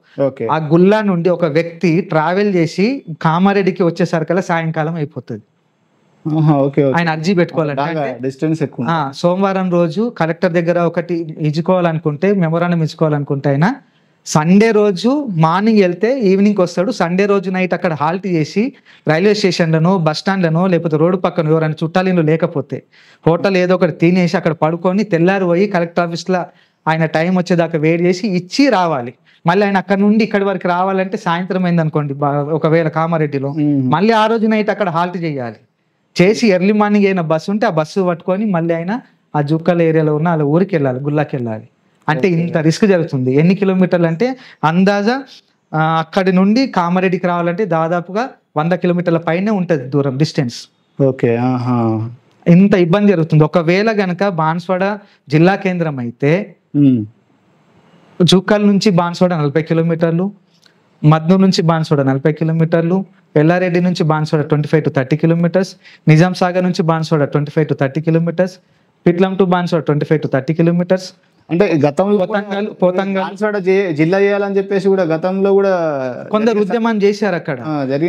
ఆ గుల్లా నుండి ఒక వ్యక్తి ట్రావెల్ చేసి కామారెడ్డికి వచ్చేసరికల్లా సాయంకాలం అయిపోతుంది. ఆయన అర్జీ పెట్టుకోవాలంటే సోమవారం రోజు కలెక్టర్ దగ్గర ఒకటి ఇచ్చుకోవాలనుకుంటే, మెమోరాండం ఇచ్చుకోవాలనుకుంటే ఆయన సండే రోజు మార్నింగ్ వెళ్తే ఈవినింగ్ వస్తాడు. సండే రోజు నైట్ అక్కడ హాల్ట్ చేసి రైల్వే స్టేషన్లను, బస్ స్టాండ్లను, లేకపోతే రోడ్డు పక్కన ఎవరైనా చుట్టాలు లేకపోతే హోటల్ ఏదో ఒకటి తినేసి అక్కడ పడుకొని తెల్లారి పోయి కలెక్టర్ ఆఫీస్లో ఆయన టైం వచ్చేదాకా వెయిట్ చేసి ఇచ్చి రావాలి. మళ్ళీ ఆయన అక్కడ నుండి ఇక్కడి వరకు రావాలంటే సాయంత్రం అయింది అనుకోండి ఒకవేళ కామారెడ్డిలో, మళ్ళీ ఆ రోజు నైట్ అక్కడ హాల్ట్ చేయాలి. చేసి ఎర్లీ మార్నింగ్ అయిన బస్సు ఉంటే ఆ బస్సు పట్టుకొని మళ్ళీ ఆయన ఆ జుక్కల్ ఏరియాలో ఉన్న వాళ్ళ ఊరికి వెళ్ళాలి, గుల్లాకి వెళ్ళాలి. అంటే ఇంత రిస్క్ జరుగుతుంది. ఎన్ని కిలోమీటర్లు అంటే అందాజా అక్కడి నుండి కామారెడ్డికి రావాలంటే దాదాపుగా 100 కిలోమీటర్ల పైనే ఉంటుంది దూరం, డిస్టెన్స్. ఇంత ఇబ్బంది జరుగుతుంది. ఒకవేళ గనక బాన్స్వాడ జిల్లా కేంద్రం అయితే జుక్కల్ నుంచి బాన్స్వాడ 40 కిలోమీటర్లు, మద్నూర్ నుంచి బాన్స్వాడ 40 కిలోమీటర్లు, ఎల్లారెడ్డి నుంచి బాన్స్వాడ 25 to 30 కిలోమీటర్స్, నిజాం సాగర్ నుంచి Banswada 25 to 30 kilometres, Pitlam to Banswada 25 to 30 kilometres. అంటే గతంలో జిల్లా చేయాలని చెప్పేసి కూడా గతంలో కూడా కొందరు ఉద్యమం చేశారు అక్కడ.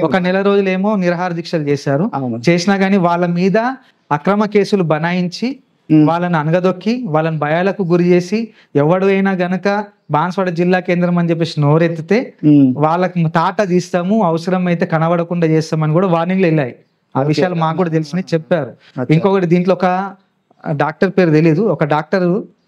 ఒక నెల రోజులేమో నిరాహార దీక్షలు చేశారు. చేసినా గానీ వాళ్ళ మీద అక్రమ కేసులు బనాయించి వాళ్ళని అనగదొక్కి వాళ్ళని భయాలకు గురి చేసి, ఎవడు అయినా గనక బాన్స్వాడ జిల్లా కేంద్రం అని చెప్పేసి నోరెత్తితే వాళ్ళకి తాట తీస్తాము, అవసరం అయితే కనబడకుండా చేస్తామని కూడా వార్నింగ్లు వెళ్ళాయి. ఆ విషయాలు మాకు కూడా తెలిసినవి చెప్పారు. ఇంకొకటి దీంట్లో ఒక డాక్టర్ పేరు తెలీదు, ఒక డాక్టర్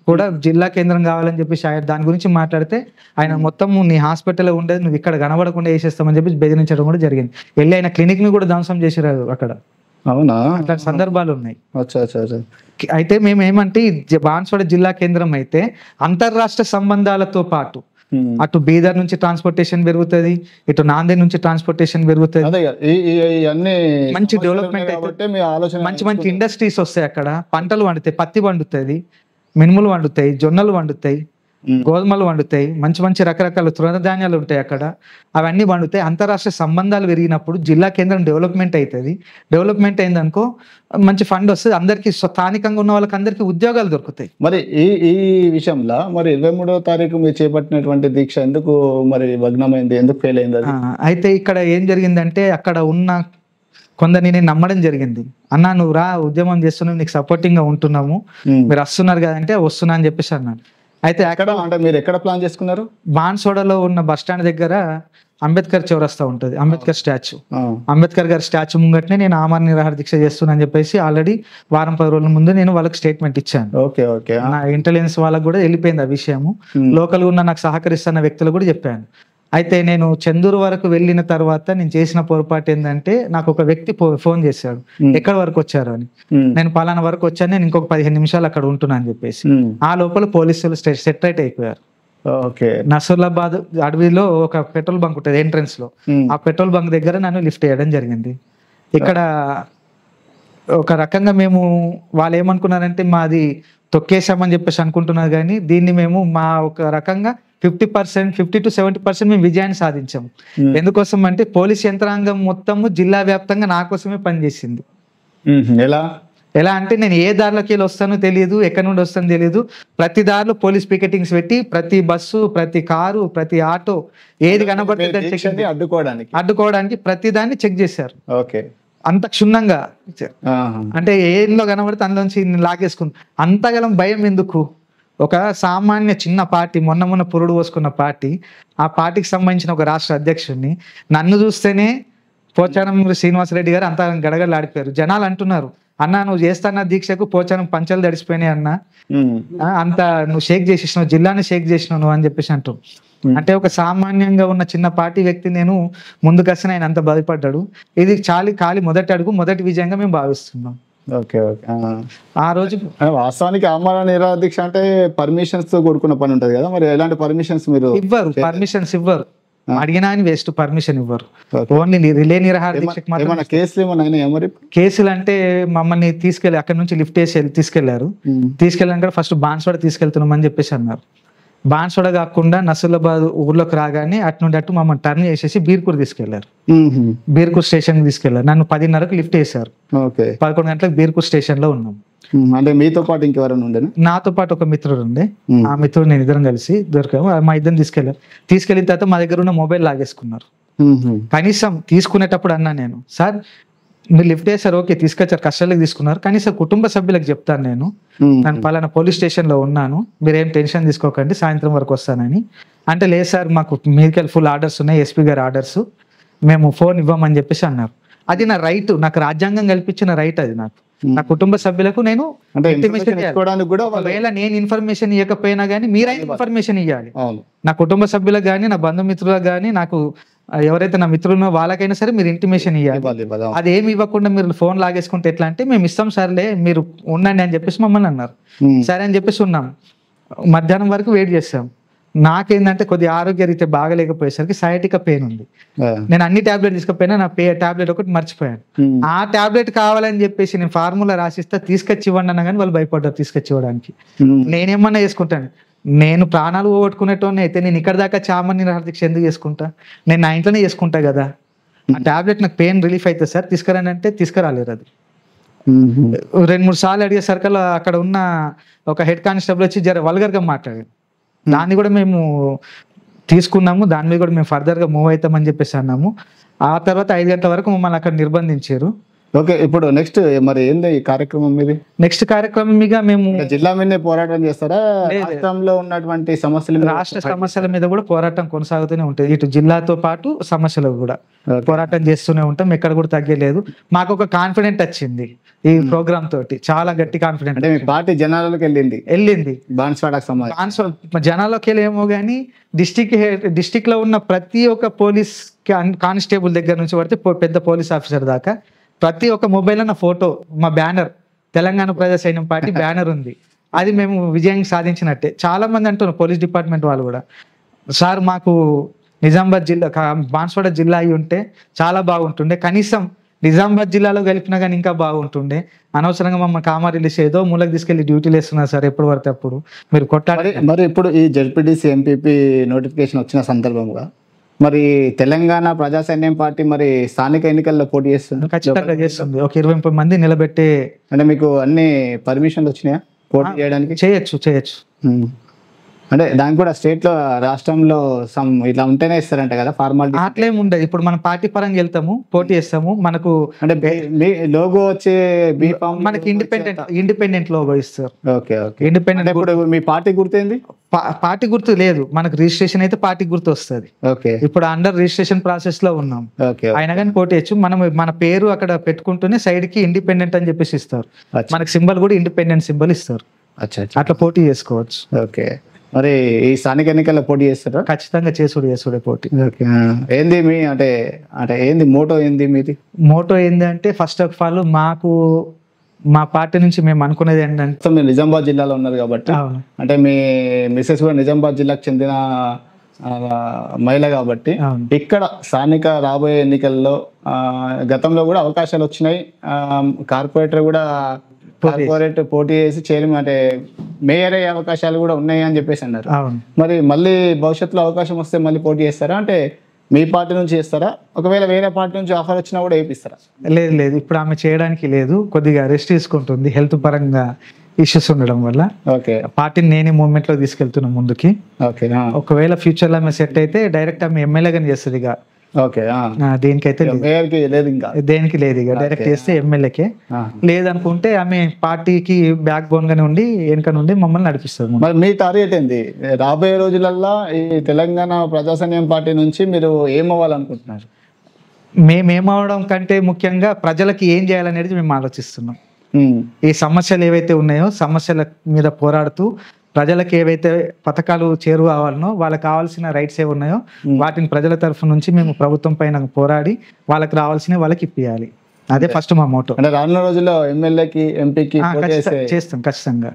కూడా జిల్లా కేంద్రం కావాలని చెప్పేసి ఆయన దాని గురించి మాట్లాడితే ఆయన మొత్తం నీ హాస్పిటల్లో ఉండేది నువ్వు ఇక్కడ కనబడకుండా వేసేస్తామని చెప్పి బెదిరించడం కూడా జరిగింది. వెళ్ళి ఆయన క్లినిక్ ని కూడా ధ్వంసం చేసిరారు అక్కడ. అవునా? అట్లాంటి సందర్భాలు ఉన్నాయి. అచ్చా. అయితే మేము ఏమంటే బాన్స్వాడ జిల్లా కేంద్రం అయితే అంతర్రాష్ట్ర సంబంధాలతో పాటు అటు బీదర్ నుంచి ట్రాన్స్పోర్టేషన్ పెరుగుతుంది, ఇటు నాందేడ్ నుంచి ట్రాన్స్పోర్టేషన్ పెరుగుతుంది, మంచి డెవలప్మెంట్ అయితే మంచి మంచి ఇండస్ట్రీస్ వస్తాయి. అక్కడ పంటలు పండుతాయి, పత్తి పండుతుంది, మినుములు వండుతాయి, జొన్నలు వండుతాయి, గోధుమలు వండుతాయి, మంచి మంచి రకరకాల తృణధాన్యాలు ఉంటాయి అక్కడ, అవన్నీ వండుతాయి. అంతరాష్ట్ర సంబంధాలు పెరిగినప్పుడు జిల్లా కేంద్రం డెవలప్మెంట్ అవుతుంది. డెవలప్మెంట్ అయిందనుకో మంచి ఫండ్ వస్తుంది, అందరికి స్థానికంగా ఉన్న వాళ్ళకి అందరికీ ఉద్యోగాలు దొరుకుతాయి. మరి ఈ విషయంలో మరి 23వ తారీఖు మీరు చేపట్టినటువంటి దీక్ష ఎందుకు మరి భగ్నమైంది, ఎందుకు ఫెయిల్ అయింది? అయితే ఇక్కడ ఏం జరిగిందంటే అక్కడ ఉన్న కొందరిని నేను నమ్మడం జరిగింది. అన్నా నువ్వు రా, ఉద్యమం చేస్తున్నావు, నీకు సపోర్టింగ్ గా ఉంటున్నాము, మీరు వస్తున్నారు కదంటే వస్తున్నా అని చెప్పేసి అన్నాను. అయితే అంటే మీరు ఎక్కడ ప్లాన్ చేసుకున్నారు? బాన్స్వాడలో ఉన్న బస్ స్టాండ్ దగ్గర అంబేద్కర్ చౌరస్తా ఉంటుంది, అంబేద్కర్ స్టాచ్యూ. అంబేద్కర్ గారి స్టాచ్యూ ముంగట్నే నేను ఆమరణ నిరాహార దీక్ష చేస్తున్నా అని చెప్పేసి ఆల్రెడీ వారం 10 రోజుల ముందు నేను వాళ్ళకి స్టేట్మెంట్ ఇచ్చాను. నా ఇంటెలిజెన్స్ వాళ్ళకి కూడా వెళ్ళిపోయింది ఆ విషయము. లోకల్ ఉన్న నాకు సహకరిస్తున్న వ్యక్తులు కూడా చెప్పాను. అయితే నేను చందూరు వరకు వెళ్ళిన తర్వాత నేను చేసిన పొరపాటు ఏంటంటే నాకు ఒక వ్యక్తి ఫోన్ చేశాడు, ఎక్కడి వరకు వచ్చారు అని. నేను పలానా వరకు వచ్చాను, నేను ఇంకొక 15 నిమిషాలు అక్కడ ఉంటున్నా అని చెప్పేసి. ఆ లోపల పోలీసులు సెటరేట్ అయిపోయారు. నసరులాబాద్ అడవిలో ఒక పెట్రోల్ బంక్ ఉంటుంది ఎంట్రన్స్ లో, ఆ పెట్రోల్ బంక్ దగ్గర నన్ను లిఫ్ట్ చేయడం జరిగింది. ఇక్కడ ఒక రకంగా మేము వాళ్ళు ఏమనుకున్నారంటే మాది తొక్కేసామని చెప్పేసి అనుకుంటున్నారు, కానీ దీన్ని మేము మా ఒక రకంగా 50% to 70% మేము విజయాన్ని సాధించాము. ఎందుకోసం అంటే పోలీస్ యంత్రాంగం మొత్తము జిల్లా వ్యాప్తంగా నా కోసమే పనిచేసింది. ఎలా అంటే నేను ఏ దారిలోకి వెళ్ళి వస్తానో తెలియదు, ఎక్కడి నుండి వస్తానో తెలియదు, ప్రతి దారిలో పోలీస్ పికెటింగ్స్ పెట్టి ప్రతి బస్సు, ప్రతి కారు, ప్రతి ఆటో ఏది కనబడుతుంది అడ్డుకోవడానికి ప్రతి దాన్ని చెక్ చేశారు. అంత క్షుణ్ణంగా అంటే ఏలో కనబడితే అందులోంచి లాగేసుకుంది. అంతగలం భయం ఎందుకు? ఒక సామాన్య చిన్న పార్టీ, మొన్న పురుడు పోసుకున్న పార్టీ, ఆ పార్టీకి సంబంధించిన ఒక రాష్ట్ర అధ్యక్షుడిని నన్ను చూస్తేనే పోచారం శ్రీనివాసరెడ్డి గారు అంత గడగడలాడిపోయారు. జనాలు అంటున్నారు, అన్నా నువ్వు చేస్తాన్న దీక్షకు పోచారం పంచలు తడిసిపోయినాయి అన్న, అంత నువ్వు షేక్ చేసేసినావు, జిల్లాని షేక్ చేసినావు నువ్వు అని చెప్పేసి అంటూ. అంటే ఒక సామాన్యంగా ఉన్న చిన్న పార్టీ వ్యక్తి నేను ముందుకు వస్తే ఆయన అంత బాధపడ్డాడు. ఇది ఖాళీ మొదటి అడుగు, మొదటి విజయంగా మేము భావిస్తున్నాం. ఆ రోజు వాస్తవానికి ఆమరణ నిరాహార దీక్ష అంటే పర్మిషన్స్ తో కూడుకున్న పని ఉంటది కదా, మరి ఎలాంటి పర్మిషన్స్ మీరు పర్మిషన్స్ ఇవ్వరు, అడిగినా అని వేస్ట్, పర్మిషన్ ఇవ్వరు. ఓన్లీ రిలే నిరాహార దీక్ష. కేసులు అంటే మమ్మల్ని తీసుకెళ్ళి అక్కడ నుంచి లిఫ్ట్ చేసి తీసుకెళ్లారు. తీసుకెళ్ళాక ఫస్ట్ బాన్స్వాడ తీసుకెళ్తున్నాం అని చెప్పేసి అన్నారు. బాన్స్వాడ కాకుండా నసరులాబాద్ ఊర్లోకి రాగానే అటు నుండి అటు మమ్మల్ని టర్న్ చేసేసి బీర్కూర్ తీసుకెళ్లారు. బీర్కూర్ స్టేషన్ తీసుకెళ్లారు. నన్ను 10:30కు లిఫ్ట్ చేశారు. 11 గంటలకు బీర్కూర్ స్టేషన్ లో ఉన్నాం. అంటే మీతో పాటు ఇంకెవరైనా ఉండే? నాతో పాటు ఒక మిత్రుడు ఉండే, ఆ మిత్రుడు నేను ఇద్దరం కలిసి దొరికాము. మా ఇద్దరిని తీసుకెళ్లారు. తీసుకెళ్లిన తర్వాత మా దగ్గర ఉన్న మొబైల్ లాగేసుకున్నారు. కనీసం తీసుకునేటప్పుడు అన్నా నేను, సార్ మీరు లిఫ్ట్ చేశారు, ఓకే తీసుకొచ్చారు, కష్టాలకు తీసుకున్నారు, కనీసం కుటుంబ సభ్యులకు చెప్తాను నేను పలానా పోలీస్ స్టేషన్ లో ఉన్నాను, మీరేం టెన్షన్ తీసుకోకండి, సాయంత్రం వరకు వస్తానని. అంటే లేదు సార్ మాకు మీదికెళ్ళి ఫుల్ ఆర్డర్స్ ఉన్నాయి, ఎస్పీ గారి ఆర్డర్స్, మేము ఫోన్ ఇవ్వమని చెప్పేసి అన్నారు. అది నా రైట్, నాకు రాజ్యాంగం కల్పించిన రైట్ అది. నాకు నా కుటుంబ సభ్యులకు నేను ఒకవేళ నేను ఇన్ఫర్మేషన్ ఇవ్వకపోయినా కానీ మీరైనా ఇన్ఫర్మేషన్ ఇవ్వాలి. నా కుటుంబ సభ్యులకు కానీ, నా బంధుమిత్రులకు కానీ, నాకు ఎవరైతే నా మిత్రులు వాళ్ళకైనా సరే మీరు ఇంటిమేషన్ ఇవ్వాలి. అదేమి ఇవ్వకుండా మీరు ఫోన్ లాగేసుకుంటే ఎట్లా అంటే, మేము ఇస్తాం సర్లే మీరు ఉండండి అని చెప్పేసి మమ్మల్ని అన్నారు. సరే అని చెప్పేసి ఉన్నాం. మధ్యాహ్నం వరకు వెయిట్ చేస్తాం. నాకేందంటే కొద్దిగా ఆరోగ్య రీత్యా బాగలేకపోయేసరికి సయాటికా పెయిన్ ఉంది. నేను అన్ని టాబ్లెట్ తీసుకుపోయినా నా టాబ్లెట్ ఒకటి మర్చిపోయాను. ఆ టాబ్లెట్ కావాలని చెప్పేసి నేను ఫార్ములా రాసిస్తా తీసుకొచ్చి ఇవ్వండి అన్నా కానీ వాళ్ళు భయపడ్డారు తీసుకొచ్చి ఇవ్వడానికి. నేనేమన్నా చేసుకుంటాను, నేను ప్రాణాలు పోగొట్టుకునేటోని అయితే నేను ఇక్కడ దాకా ఆమరణ నిరాహార దీక్ష ఎందుకు చేసుకుంటా? నేను నా ఇంట్లోనే చేసుకుంటా కదా. ఆ టాబ్లెట్ నాకు పెయిన్ రిలీఫ్ అవుతుంది సార్, తీసుకురాని అంటే తీసుకురాలేరు. అది 2-3 సార్లు అడిగేసరికి అక్కడ ఉన్న ఒక హెడ్ కానిస్టేబుల్ వచ్చి వల్గర్గా మాట్లాడాడు. దాన్ని కూడా మేము తీసుకున్నాము, దాని మీద కూడా మేము ఫర్దర్గా మూవ్ అవుతామని చెప్పేసి అన్నాము. ఆ తర్వాత 5 గంటల వరకు మమ్మల్ని అక్కడ నిర్బంధించారు. ఓకే, ఇప్పుడు నెక్స్ట్ మరి ఏంది ఈ కార్యక్రమం మీది? నెక్స్ట్ కార్యక్రమం మీద మేము అంటే జిల్లా మీదే పోరాటం చేస్తారా? రాష్ట్రంలో ఉన్నటువంటి సమస్యల మీద రాష్ట్ర సమస్యల మీద కూడా పోరాటం కొనసాగుతూనే ఉంటుంది. ఇటు జిల్లాతో పాటు సమస్యలు కూడా పోరాటం చేస్తూనే ఉంటాం, ఎక్కడ కూడా తగ్గలేదు. మాకు ఒక కాన్ఫిడెంట్ వచ్చింది ఈ ప్రోగ్రామ్ తోటి, చాలా గట్టి కాన్ఫిడెంట్. అంటే మీ పార్టీ జనాలకు వెళ్ళింది బాన్స్వాడకు సంబంధించి. జనాల్లోకి వెళ్ళేమో కానీ డిస్టిక్ లో ఉన్న ప్రతి ఒక్క పోలీస్ కానిస్టేబుల్ దగ్గర నుంచి పడితే పెద్ద పోలీస్ ఆఫీసర్ దాకా ప్రతి ఒక్క మొబైల్లో నా ఫోటో, మా బ్యానర్, తెలంగాణ ప్రజా సైన్యం పార్టీ బ్యానర్ ఉంది. అది మేము విజయం సాధించినట్టే. చాలా మంది అంటున్నారు పోలీస్ డిపార్ట్మెంట్ వాళ్ళు కూడా, సార్ మాకు నిజామాబాద్ జిల్లా బాన్స్వాడ జిల్లా అయి ఉంటే చాలా బాగుంటుండే, కనీసం నిజామాబాద్ జిల్లాలో కలిపినా కానీ ఇంకా బాగుంటుండే, అనవసరంగా మమ్మల్ని కామారెడ్డి ఏదో మూలకు తీసుకెళ్లి డ్యూటీలు వేస్తున్నారు సార్ ఎప్పుడు పడితే అప్పుడు, మీరు కొట్టాలి. మరి ఇప్పుడు ఈ జెడ్పీటీసీ ఎంపీపీ నోటిఫికేషన్ వచ్చిన సందర్భంగా మరి తెలంగాణ ప్రజా సైన్యం పార్టీ మరి స్థానిక ఎన్నికల్లో పోటీ చేస్తుంది? ఖచ్చితంగా చేస్తుంది. ఒక 20 మంది నిలబెట్టే. అంటే మీకు అన్ని పర్మిషన్లు వచ్చినాయా పోటీ చేయడానికి? చేయొచ్చు. అంటే దానికి కూడా స్టేట్ లో, రాష్ట్రంలో ఇట్లా ఉంటేనే ఇస్తారంట కదా ఫార్మాలిటీ? అట్లేం ఉండదు. ఇప్పుడు మనం పార్టీ పరంగా వెళ్తాము, పోటీ చేస్తాము. మనకు అంటే లోగో వచ్చే మనకి ఇండిపెండెంట్ లోగో ఇస్తారు. ఓకే. ఇండిపెండెంట్. ఇప్పుడు మీ పార్టీ గుర్తేంది? పార్టీ గుర్తు లేదు మనకు, రిజిస్ట్రేషన్ అయితే పార్టీ గుర్తు వస్తుంది. ఓకే. ఇప్పుడు అండర్ రిజిస్ట్రేషన్ ప్రాసెస్ లో ఉన్నాం. అయినా కానీ పోటీ చేయొచ్చు. మనం మన పేరు అక్కడ పెట్టుకుంటూనే సైడ్ కి ఇండిపెండెంట్ అని చెప్పేసి ఇస్తారు. మనకి సింబల్ కూడా ఇండిపెండెంట్ సింబల్ ఇస్తారు. అట్లా పోటీ చేసుకోవచ్చు. ఓకే. మరి ఈ స్థానిక ఎన్నికల్లో పోటీ చేస్తారా? ఖచ్చితంగా చేసుడే పోటీ. ఓకే. ఏంది మీ అంటే ఏంది మోటో ఏంది మీది? మోటో ఏంది అంటే ఫస్ట్ ఆఫ్ ఆల్ మాకు మా పార్టీ నుంచి మేము అనుకునేది ఏంటంటే, మీరు నిజామాబాద్ జిల్లాలో ఉన్నారు కాబట్టి, అంటే మీ మిస్సెస్ కూడా నిజామాబాద్ జిల్లాకు చెందిన మహిళ కాబట్టి, ఇక్కడ స్థానిక రాబోయే ఎన్నికల్లో గతంలో కూడా అవకాశాలు వచ్చినాయి. కార్పొరేటర్ పోటీ చేసి చైర్మన్ అంటే మేయర్ అయ్యే అవకాశాలు కూడా ఉన్నాయి అని చెప్పేసి అన్నారు. మరి మళ్ళీ భవిష్యత్తులో అవకాశం వస్తే మళ్ళీ పోటీ చేస్తారా? అంటే మీ పార్టీ నుంచి చేస్తారా? ఒకవేళ వేరే పార్టీ నుంచి ఆఫర్ వచ్చినా కూడా వేపిస్తారా? లేదు, ఇప్పుడు ఆమె చేయడానికి లేదు, కొద్దిగా రెస్ట్ తీసుకుంటుంది హెల్త్ పరంగా ఇష్యూస్ ఉండడం వల్ల. ఓకే. పార్టీని నేనే మూవ్మెంట్ లో తీసుకెళ్తున్నా ముందుకి. ఓకే. ఒకవేళ ఫ్యూచర్ లో ఆమె సెట్ అయితే డైరెక్ట్ ఆమె ఎమ్మెల్యేగానే చేస్తుంది. ఇక ఓకే. దేనికైతే లేదు, ఇంకా దేనికి లేదు. ఇక డైరెక్ట్ చేస్తే ఎమ్మెల్యేకే. లేదనుకుంటే ఆమె పార్టీకి బ్యాక్ బోన్ గానే ఉండి వెనుక నుండి మమ్మల్ని నడిపిస్తుంది. మరి మీ టార్గెట్ ఏంది రాబోయే రోజులలో? ఈ తెలంగాణ ప్రజాస్వామ్యం పార్టీ నుంచి మీరు ఏమవ్వాలనుకుంటున్నారు? మేమేమవడం కంటే ముఖ్యంగా ప్రజలకి ఏం చేయాలనేది మేము ఆలోచిస్తున్నాం. ఈ సమస్యలు ఏవైతే ఉన్నాయో సమస్యల మీద పోరాడుతూ ప్రజలకు ఏవైతే పథకాలు చేరువ కావాలనో, వాళ్ళకి కావాల్సిన రైట్స్ ఏవి ఉన్నాయో వాటిని ప్రజల తరఫు నుంచి మేము ప్రభుత్వం పైన పోరాడి వాళ్ళకి రావాల్సిన వాళ్ళకి ఇప్పియాలి. అదే ఫస్ట్ మా మోటో. అంటే రానున్న రోజుల్లో ఎమ్మెల్యేకి, ఎంపీకి చేస్తాం ఖచ్చితంగా.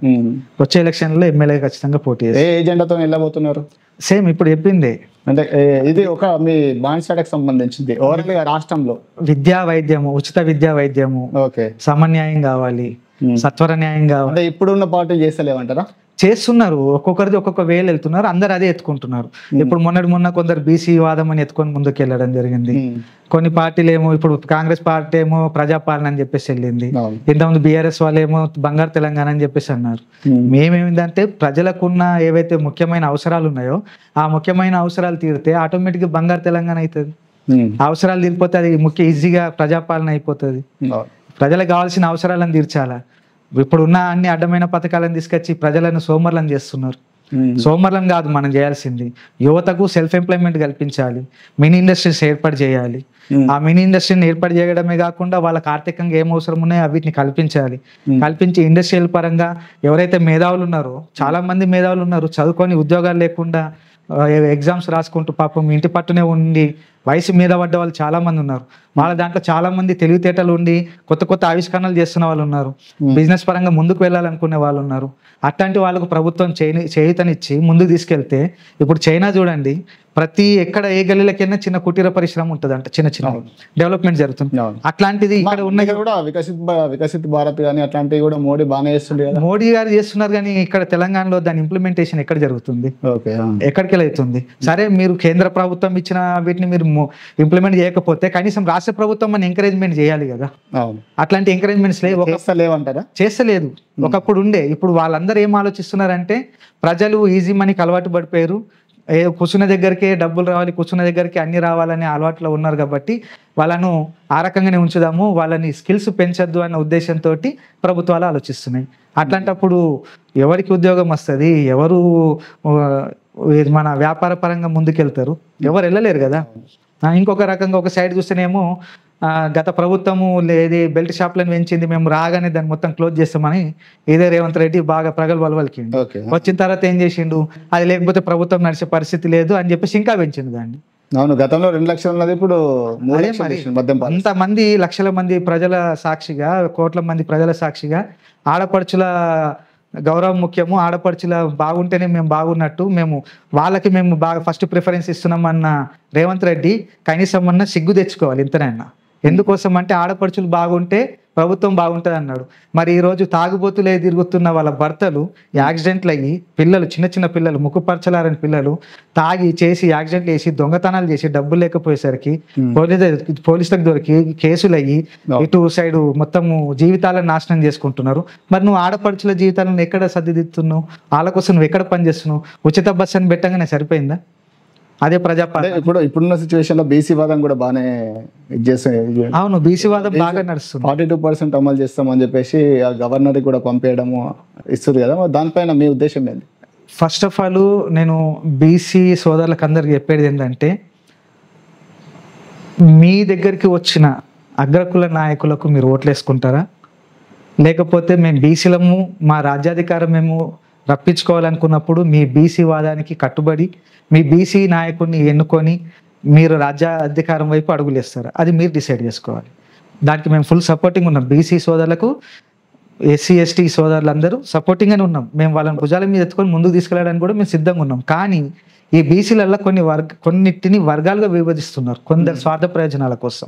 వచ్చే ఎలక్షన్ లో ఎమ్మెల్యే ఖచ్చితంగా పోటీ చేస్తాం. ఏ ఎజెండాతో వెళ్ళబోతున్నారు? సేమ్ ఇప్పుడు చెప్పిందే. అంటే ఇది ఒక మీ బాన్స్వాడకు సంబంధించింది. ఓవరాల్ గా రాష్ట్రంలో విద్యా వైద్యము, ఉచిత విద్యా వైద్యము, సమన్యాయం కావాలి, సత్వర న్యాయం కావాలి. అంటే ఇప్పుడున్న పార్టీ చేస్తలేమంటారా? చేస్తున్నారు, ఒక్కొక్కరిది ఒక్కొక్క వేలు వెళ్తున్నారు, అందరు అదే ఎత్తుకుంటున్నారు. ఇప్పుడు మొన్న కొందరు బీసీ వాదం అని ఎత్తుకొని ముందుకు వెళ్ళడం జరిగింది. కొన్ని పార్టీలు ఏమో, ఇప్పుడు కాంగ్రెస్ పార్టీ ఏమో ప్రజాపాలన అని చెప్పేసి వెళ్ళింది. ఇంతకుముందు బీఆర్ఎస్ వాళ్ళు ఏమో బంగారు తెలంగాణ అని చెప్పేసి అన్నారు. మేమేమిందంటే ప్రజలకున్న ఏవైతే ముఖ్యమైన అవసరాలు ఉన్నాయో ఆ ముఖ్యమైన అవసరాలు తీరితే ఆటోమేటిక్ గా బంగారు తెలంగాణ అవుతుంది. అవసరాలు తీరిపోతే అది ఈజీగా ప్రజాపాలన అయిపోతుంది. ప్రజలకు కావాల్సిన అవసరాలను తీర్చాలా. ఇప్పుడున్న అన్ని అడ్డమైన పథకాలను తీసుకొచ్చి ప్రజలను సోమర్లను చేస్తున్నారు. సోమర్లను కాదు మనం చేయాల్సింది, యువతకు సెల్ఫ్ ఎంప్లాయ్మెంట్ కల్పించాలి, మినీ ఇండస్ట్రీస్ ఏర్పాటు చేయాలి. ఆ మినీ ఇండస్ట్రీని ఏర్పాటు చేయడమే కాకుండా వాళ్ళకి ఆర్థికంగా ఏం అవసరం ఉన్నాయో వీటిని కల్పించాలి. కల్పించి ఇండస్ట్రియల్ పరంగా ఎవరైతే మేధావులు ఉన్నారో, చాలా మంది మేధావులు ఉన్నారు, చదువుకొని ఉద్యోగాలు లేకుండా ఎగ్జామ్స్ రాసుకుంటూ పాపం ఇంటి పట్టునే ఉండి వయసు మీద పడ్డ వాళ్ళు చాలా మంది ఉన్నారు. వాళ్ళ దాంట్లో చాలా మంది తెలివితేటలు ఉండి కొత్త ఆవిష్కరణలు చేస్తున్న వాళ్ళు ఉన్నారు. బిజినెస్ పరంగా ముందుకు వెళ్ళాలనుకునే వాళ్ళు ఉన్నారు. అట్లాంటి వాళ్ళకు ప్రభుత్వం చేయూతనిచ్చి ముందుకు తీసుకెళ్తే, ఇప్పుడు చైనా చూడండి, ఎక్కడ ఏ గల్లీలకైనా చిన్న కుటీర పరిశ్రమ ఉంటుంది అంట, చిన్న డెవలప్మెంట్ జరుగుతుంది. అట్లాంటిది ఇక్కడ ఉన్నాయి కూడా వికసిత్ భారత్ కానీ అట్లాంటివి కూడా మోడీ బాగానే చేస్తుంది. మోడీ గారు చేస్తున్నారు, కానీ ఇక్కడ తెలంగాణలో దాని ఇంప్లిమెంటేషన్ ఎక్కడ జరుగుతుంది? ఎక్కడికి వెళ్తుంది? సరే, మీరు కేంద్ర ప్రభుత్వం ఇచ్చిన వీటిని మీరు ఇంప్లిమెంట్ చేయకపోతే కనీసం రాష్ట్ర ప్రభుత్వం మన ఎంకరేజ్మెంట్ చేయాలి కదా. అట్లాంటి ఎంకరేజ్మెంట్స్ లేవంటారా? చేస్తలేదు. ఒకప్పుడు ఉండే. ఇప్పుడు వాళ్ళందరూ ఏం ఆలోచిస్తున్నారంటే, ప్రజలు ఈజీ మనీకి అలవాటు పడిపోయారు, కూర్చున్న దగ్గరికే డబ్బులు రావాలి, కూర్చున్న దగ్గరికి అన్ని రావాలనే అలవాట్లో ఉన్నారు కాబట్టి వాళ్ళను ఆ రకంగానే ఉంచుదాము, వాళ్ళని స్కిల్స్ పెంచొద్దు అన్న ఉద్దేశంతో ప్రభుత్వాలు ఆలోచిస్తున్నాయి. అట్లాంటప్పుడు ఎవరికి ఉద్యోగం వస్తుంది, ఎవరు మన వ్యాపార పరంగా ముందుకెళ్తారు? ఎవరు వెళ్ళలేరు కదా. ఇంకొక రకంగా ఒక సైడ్ చూస్తేనేమో గత ప్రభుత్వము లేది బెల్ట్ షాప్లను పెంచింది, మేము రాగానే దాన్ని మొత్తం క్లోజ్ చేస్తామని ఇదే రేవంత్ రెడ్డి బాగా ప్రగల్భాలు పలికిండు. వచ్చిన తర్వాత ఏం చేసిండు, అది లేకపోతే ప్రభుత్వం నడిచే పరిస్థితి లేదు అని చెప్పేసి ఇంకా పెంచిండు దాన్ని. అవును, గతంలో 2 లక్షలు ఉన్నది ఇప్పుడు 3 లక్షలు చేసిండు మద్యం పాలసీ. అంతమంది లక్షల మంది ప్రజల సాక్షిగా, కోట్ల మంది ప్రజల సాక్షిగా ఆడపడుచుల గౌరవం ముఖ్యము, ఆడపడుచుల బాగుంటేనే మేము బాగున్నట్టు, వాళ్ళకి మేము బాగా ఫస్ట్ ప్రిఫరెన్స్ ఇస్తున్నామన్న రేవంత్ రెడ్డి కనీసం అన్న సిగ్గు తెచ్చుకోవాలి ఇంతనైనా. ఎందుకోసం అంటే ఆడపడుచులు బాగుంటే ప్రభుత్వం బాగుంటుంది అన్నాడు. మరి ఈరోజు తాగుబోతులే తిరుగుతున్న వాళ్ళ భర్తలు యాక్సిడెంట్లు అయ్యి, పిల్లలు చిన్న చిన్న పిల్లలు ముక్కుపరచలారని పిల్లలు తాగి చేసి యాక్సిడెంట్లు చేసి దొంగతనాలు చేసి డబ్బులు లేకపోయేసరికి పోలీసులకు దొరికి కేసులు అయ్యి ఇటు సైడు మొత్తము జీవితాలను నాశనం చేసుకుంటున్నారు. మరి నువ్వు ఆడపడుచుల జీవితాలను ఎక్కడ సర్దిదిద్దుతున్నావు? వాళ్ళ కోసం నువ్వు ఎక్కడ పనిచేస్తున్నావు? ఉచిత బస్సు అని పెట్టగానే సరిపోయిందా? అదే ప్రజాపాలన. ఇప్పుడున్న సిచ్యువేషన్ లో బీసీ వాదం కూడా బాగానే అవును, బీసీ వాదం బాగా నడుస్తుంది. 42% అమలు చేస్తామని చెప్పేసి ఆ గవర్నర్ కూడా పంపేయడము ఇస్తుంది కదా, దానిపైన మీ ఉద్దేశం ఏంటి? ఫస్ట్ ఆఫ్ ఆల్ నేను బీసీ సోదరులకు అందరికి చెప్పేది ఏంటంటే, మీ దగ్గరికి వచ్చిన అగ్రకుల నాయకులకు మీరు ఓట్లేసుకుంటారా, లేకపోతే మేము బీసీలము మా రాజ్యాధికారం మేము రప్పించుకోవాలనుకున్నప్పుడు మీ బీసీ వాదానికి కట్టుబడి మీ బీసీ నాయకుడిని ఎన్నుకొని మీరు రాజ్యాధికారం వైపు అడుగులేస్తారు? అది మీరు డిసైడ్ చేసుకోవాలి. దానికి మేము ఫుల్ సపోర్టింగ్ ఉన్నాం. బీసీ సోదరులకు, ఎస్సీ ఎస్టీ సోదరులందరూ సపోర్టింగ్గానే ఉన్నాం. మేము వాళ్ళని భుజాల మీద ఎత్తుకొని ముందుకు తీసుకెళ్ళడానికి కూడా మేము సిద్ధంగా ఉన్నాం. కానీ ఈ బీసీలలో కొన్నిటిని వర్గాలుగా విభజిస్తున్నారు కొందరు స్వార్థ ప్రయోజనాల కోసం.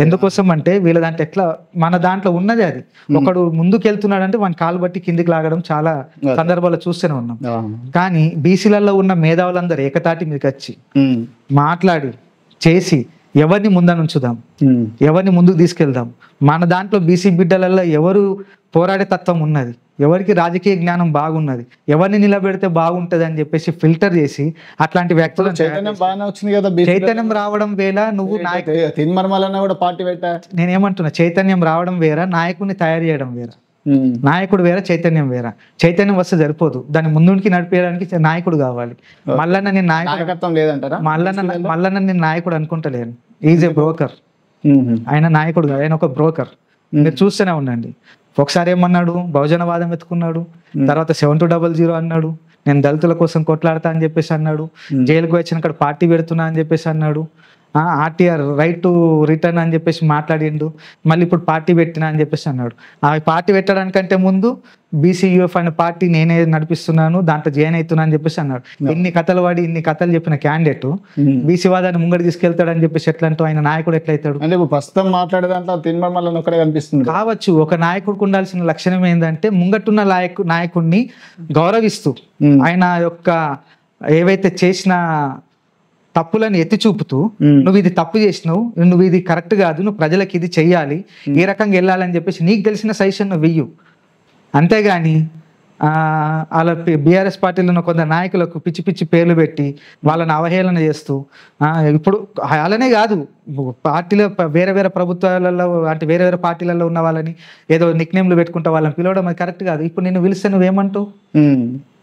ఎందుకోసం అంటే వీళ్ళ దాంట్లో ఎట్లా, మన దాంట్లో ఉన్నది అది, ఒకడు ముందుకు వెళ్తున్నాడు అంటే వాని కాలు బట్టి కిందికి లాగడం చాలా సందర్భాలు చూస్తూనే ఉన్నాం. కానీ బీసీలలో ఉన్న మేధావులందరూ ఏకతాటి మీదకి వచ్చి మాట్లాడి చేసి ఎవరిని ముందనుంచుదాం, ఎవరిని ముందుకు తీసుకెళ్దాం, మన దాంట్లో బీసీ బిడ్డలలో ఎవరు పోరాడే తత్వం ఉన్నది, ఎవరికి రాజకీయ జ్ఞానం బాగున్నది, ఎవరిని నిలబెడితే బాగుంటది అని చెప్పేసి ఫిల్టర్ చేసి అట్లాంటి వ్యక్తులు చైతన్యం రావడం వేళ నువ్వు కూడా పార్టీ పెట్టా. నేనేమంటున్నా, చైతన్యం రావడం వేరా, నాయకుడిని తయారు చేయడం వేరా. నాయకుడు వేరా, చైతన్యం వేరా. చైతన్యం వస్తే సరిపోదు, దాన్ని ముందుకి నడిపేయడానికి నాయకుడు కావాలి. మల్లన్న నేను నాయకత్వం లేదంటారా? మల్లన్న నేను నాయకుడు అనుకుంటలేను. Is a broker. ఆయన నాయకుడు కాదు, ఆయన ఒక బ్రోకర్. మీరు చూస్తూనే ఉండండి. ఒకసారి ఏమన్నాడు, బహుజనవాదం ఎత్తుకున్నాడు, తర్వాత 7200 అన్నాడు, నేను దళితుల కోసం కొట్లాడతా అని చెప్పేసి అన్నాడు, జైలుకు వచ్చిన పార్టీ పెడుతున్నా అని చెప్పేసి అన్నాడు, ఆర్టీఆర్ రైట్ టు రిటర్న్ అని చెప్పేసి మాట్లాడిండు, మళ్ళీ ఇప్పుడు పార్టీ పెట్టినా అని చెప్పేసి అన్నాడు. ఆ పార్టీ పెట్టడానికంటే ముందు బీసీయూఎఫ్ అనే పార్టీ నేనే నడిపిస్తున్నాను, దాంట్లో జాయిన్ అవుతున్నా అని చెప్పేసి అన్నాడు. ఇన్ని కథలు వాడి ఇన్ని కథలు చెప్పిన క్యాండిడేట్ బీసీ వాదాన్ని ముంగడి తీసుకెళ్తాడని చెప్పేసి ఎట్లా అంటూ ఆయన నాయకుడు ఎట్లయితాడు? అంటే ప్రస్తుతం మాట్లాడే దాంట్లో తిన్మర్మల ఒక్కడే కనిపిస్తుంది కావచ్చు. ఒక నాయకుడికి ఉండాల్సిన లక్షణం ఏంటంటే ముంగట్టున్న నాయకుడిని గౌరవిస్తూ ఆయన యొక్క ఏవైతే చేసిన తప్పులను ఎత్తి చూపుతూ నువ్వు ఇది తప్పు చేసినావు, నువ్వు ఇది కరెక్ట్ కాదు, నువ్వు ప్రజలకు ఇది చెయ్యాలి, ఏ రకంగా వెళ్ళాలని చెప్పేసి నీకు తెలిసిన సజెషన్ నువ్వు వెయ్యు. అంతేగాని అలా బీఆర్ఎస్ పార్టీలో కొందరు నాయకులకు పిచ్చి పిచ్చి పేర్లు పెట్టి వాళ్ళని అవహేళన చేస్తూ, ఇప్పుడు అలానే కాదు పార్టీలో వేరే వేరే ప్రభుత్వాలలో అంటే వేరే వేరే పార్టీలలో ఉన్న వాళ్ళని ఏదో నిక్నేమ్లు పెట్టుకుంటా వాళ్ళని పిలవడం అది కరెక్ట్ కాదు. ఇప్పుడు నేను పిలిస్తే నువ్వేమంటావు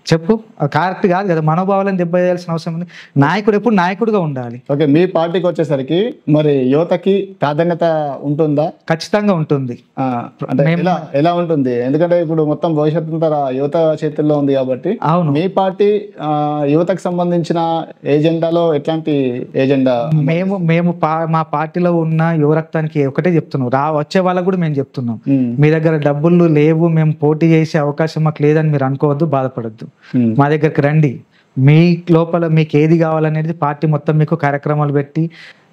చెప్పు? కరెక్ట్ కాదు కదా. మనోభావాలను దెబ్బతీయాల్సిన అవసరం ఉంది. నాయకుడు ఎప్పుడు నాయకుడుగా ఉండాలి. ఓకే, మీ పార్టీకి వచ్చేసరికి మరి యువతకి ప్రాధాన్యత ఉంటుందా? ఖచ్చితంగా ఉంటుంది. ఎలా ఉంటుంది? ఎందుకంటే ఇప్పుడు మొత్తం భవిష్యత్తు అంతా యువత చేతుల్లో ఉంది కాబట్టి. అవును, మీ పార్టీ యువతకు సంబంధించిన ఏజెండాలో ఎట్లాంటి ఏజెండా? మా పార్టీలో ఉన్న యువరక్తానికి ఒకటే చెప్తున్నాం, వచ్చే వాళ్ళకు కూడా మేము చెప్తున్నాం, మీ దగ్గర డబ్బులు లేవు, మేము పోటీ చేసే అవకాశం మాకు లేదని మీరు అనుకోవద్దు, బాధపడద్దు, మా దగ్గరికి రండి. మీ లోపల మీకు ఏది కావాలనేది పార్టీ మొత్తం మీకు కార్యక్రమాలు పెట్టి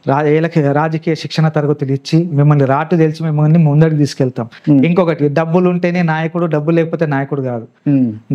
రాజకీయ శిక్షణ తరగతులు ఇచ్చి మిమ్మల్ని రాటు తెలిసి మిమ్మల్ని ముందడికి తీసుకెళ్తాం. ఇంకొకటి, డబ్బులు ఉంటేనే నాయకుడు, డబ్బులు లేకపోతే నాయకుడు కాదు.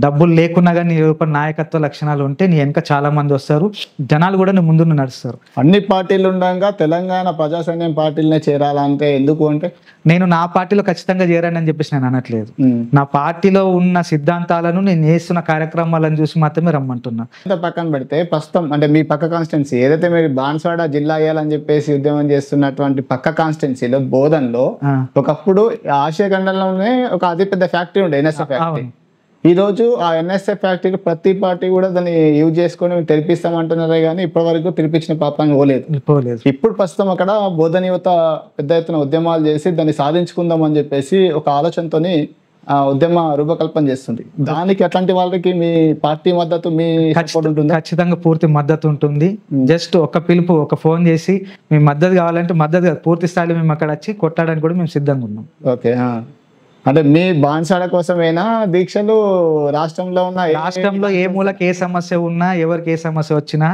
డబ్బులు లేకున్నా కానీ నీ లోపల నాయకత్వ లక్షణాలు ఉంటే నీ వెనక చాలా మంది వస్తారు, జనాలు కూడా నీ ముందు నడుస్తారు. అన్ని పార్టీలు ఉండగా తెలంగాణ ప్రజాసైన్యం పార్టీలనే చేరాలంటే ఎందుకు అంటే, నేను నా పార్టీలో ఖచ్చితంగా చేరానని చెప్పేసి నేను అనట్లేదు. నా పార్టీలో ఉన్న సిద్ధాంతాలను, నేను చేస్తున్న కార్యక్రమాలను చూసి మాత్రమే రమ్మంటున్నా. పక్కన పెడితే ప్రస్తుతం అంటే మీ పక్క కాన్స్టిట్యున్సీ ఏదైతే మీరు బాన్స్వాడ జిల్లా అయ్యాలని చెప్పేసి ఉద్యమం చేస్తున్నటువంటి పక్క కాన్స్టిట్యున్సీలో బోధన్లో ఒకప్పుడు ఆసియా ఖండంలోనే ఒక అతిపెద్ద ఫ్యాక్టరీ ఉండే, ఎన్ఎస్ఎఫ్ ఫ్యాక్టరీ. ఈ రోజు ఆ ఎన్ఎస్ఎఫ్ ఫ్యాక్టరీ ప్రతి పార్టీ కూడా దాన్ని యూజ్ చేసుకొని తెరిపిస్తామంటున్నారే కానీ ఇప్పటి వరకు తెరిపించిన పాపాన్ని పోలేదు. ఇప్పుడు ప్రస్తుతం అక్కడ బోధన యువత పెద్ద ఎత్తున ఉద్యమాలు చేసి దాన్ని సాధించుకుందాం అని చెప్పేసి ఒక ఆలోచనతోని ఉద్యమ రూపకల్పన చేస్తుంది. దానికి అట్లాంటి వాళ్ళకి మీ పార్టీ మద్దతు, మీ సపోర్ట్ ఉంటుంది? ఖచ్చితంగా పూర్తి మద్దతు ఉంటుంది. జస్ట్ ఒక పిలుపు, ఒక ఫోన్ చేసి మీ మద్దతు కావాలంటే మద్దతు పూర్తి స్థాయిలో మేము అక్కడ వచ్చి కొట్టడానికి కూడా మేము సిద్ధంగా ఉన్నాం. ఓకే, అంటే మీ బాన్సాడ కోసమేనా దీక్షలు? రాష్ట్రంలో ఏ మూలకి ఏ సమస్య ఉన్నా, ఎవరికి ఏ సమస్య వచ్చినా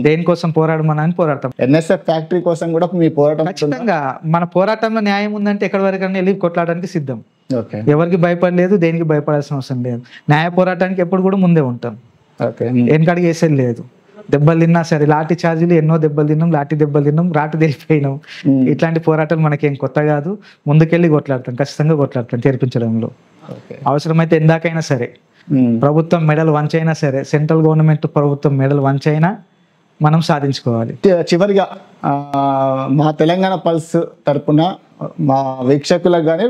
దేనికోసం పోరాడమని పోరాడతాం. ఎన్ఎస్ఎఫ్ ఫ్యాక్టరీ కోసం కూడా మీ పోరాటం ఖచ్చితంగా. మన పోరాటంలో న్యాయం ఉందంటే ఎక్కడి వరకు వెళ్ళి కొట్లాడడానికి సిద్ధం. ఎవరికి భయపడలేదు, దేనికి భయపడాల్సిన అవసరం లేదు. న్యాయ పోరాటానికి ఎప్పుడు కూడా ముందే ఉంటాం, వెనకడికి వేసేది లేదు. దెబ్బలు తిన్నా సరే, లాఠీ ఛార్జీలు ఎన్నో దెబ్బలు తిన్నాం, దెబ్బలు తిన్నాం, రాటు తెలిపోయినాం. ఇట్లాంటి పోరాటాలు మనకేం కొత్త కాదు. ముందుకెళ్ళి కొట్లాడతాం, ఖచ్చితంగా కొట్లాడతాం తెరిపించడంలో. అవసరమైతే ఎందాకైనా సరే, ప్రభుత్వం మెడల్ వంచైనా సరే, సెంట్రల్ గవర్నమెంట్ ప్రభుత్వం మెడల్ వంచైనా మనం సాధించుకోవాలి. చివరిగా మా తెలంగాణ పల్స్ తరపున మా వీక్షకులకు కానీ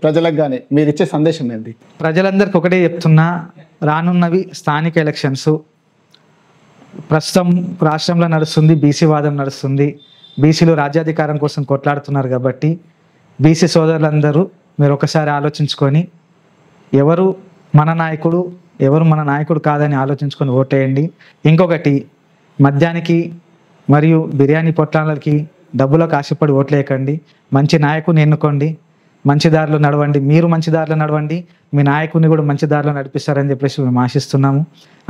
ప్రజలకు కానీ మీరు ఇచ్చే సందేశం ఏంటి? ప్రజలందరికీ ఒకటే చెప్తున్నా, రానున్నవి స్థానిక ఎలక్షన్స్. ప్రస్తుతం రాష్ట్రంలో నడుస్తుంది బీసీ వాదం నడుస్తుంది. బీసీలు రాజ్యాధికారం కోసం కొట్లాడుతున్నారు కాబట్టి బీసీ సోదరులందరూ మీరు ఒకసారి ఆలోచించుకొని ఎవరు మన నాయకుడు, ఎవరు మన నాయకుడు కాదని ఆలోచించుకొని ఓటేయండి. ఇంకొకటి, మద్యానికి మరియు బిర్యానీ పొట్లాలకి డబ్బులకు ఆశపడి ఓట్లేయకండి. మంచి నాయకుని ఎన్నుకోండి, మంచి దారిలో నడవండి. మీరు మంచి దారిలో నడవండి, మీ నాయకుని కూడా మంచి దారిలో నడిపిస్తారని చెప్పేసి మేము ఆశిస్తున్నాము.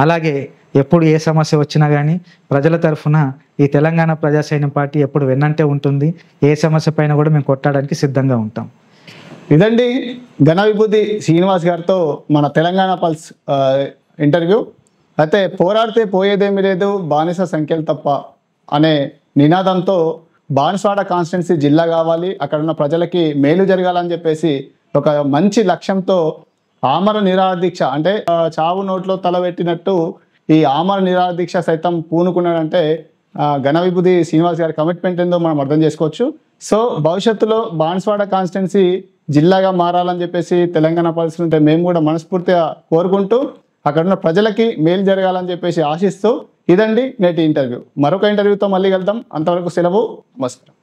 అలాగే ఎప్పుడు ఏ సమస్య వచ్చినా కానీ ప్రజల తరఫున ఈ తెలంగాణ ప్రజాసైన్యం పార్టీ ఎప్పుడు వెన్నంటే ఉంటుంది. ఏ సమస్య పైన కూడా మేము కొట్టడానికి సిద్ధంగా ఉంటాం. ఇదండి ఘన విభూతి శ్రీనివాస్ గారితో మన తెలంగాణ పల్స్ ఇంటర్వ్యూ. అయితే పోరాడితే పోయేదేమీ లేదు, బానిస సంఖ్యలు తప్ప అనే నినాదంతో బాన్స్వాడ కాన్స్టిట్యున్సీ జిల్లా కావాలి, అక్కడ ఉన్న ప్రజలకి మేలు జరగాలని చెప్పేసి ఒక మంచి లక్ష్యంతో ఆమర నిరాహార దీక్ష, అంటే చావు నోట్లో తలబెట్టినట్టు ఈ ఆమర నిరాహార దీక్ష సైతం పూనుకున్నాడంటే ఘన విభూతి శ్రీనివాస్ గారి కమిట్మెంట్ ఏందో మనం అర్థం చేసుకోవచ్చు. సో భవిష్యత్తులో బాన్స్వాడ కాన్స్టిట్యున్సీ జిల్లాగా మారాలని చెప్పేసి తెలంగాణ పల్స్ ఉంటే మేము కూడా మనస్ఫూర్తిగా కోరుకుంటూ అక్కడ ఉన్న ప్రజలకి మేలు జరగాలని చెప్పేసి ఆశిస్తూ ఇదండి నేటి ఇంటర్వ్యూ. మరొక ఇంటర్వ్యూతో మళ్ళీ వెళ్దాం. అంతవరకు సెలవు, నమస్కారం.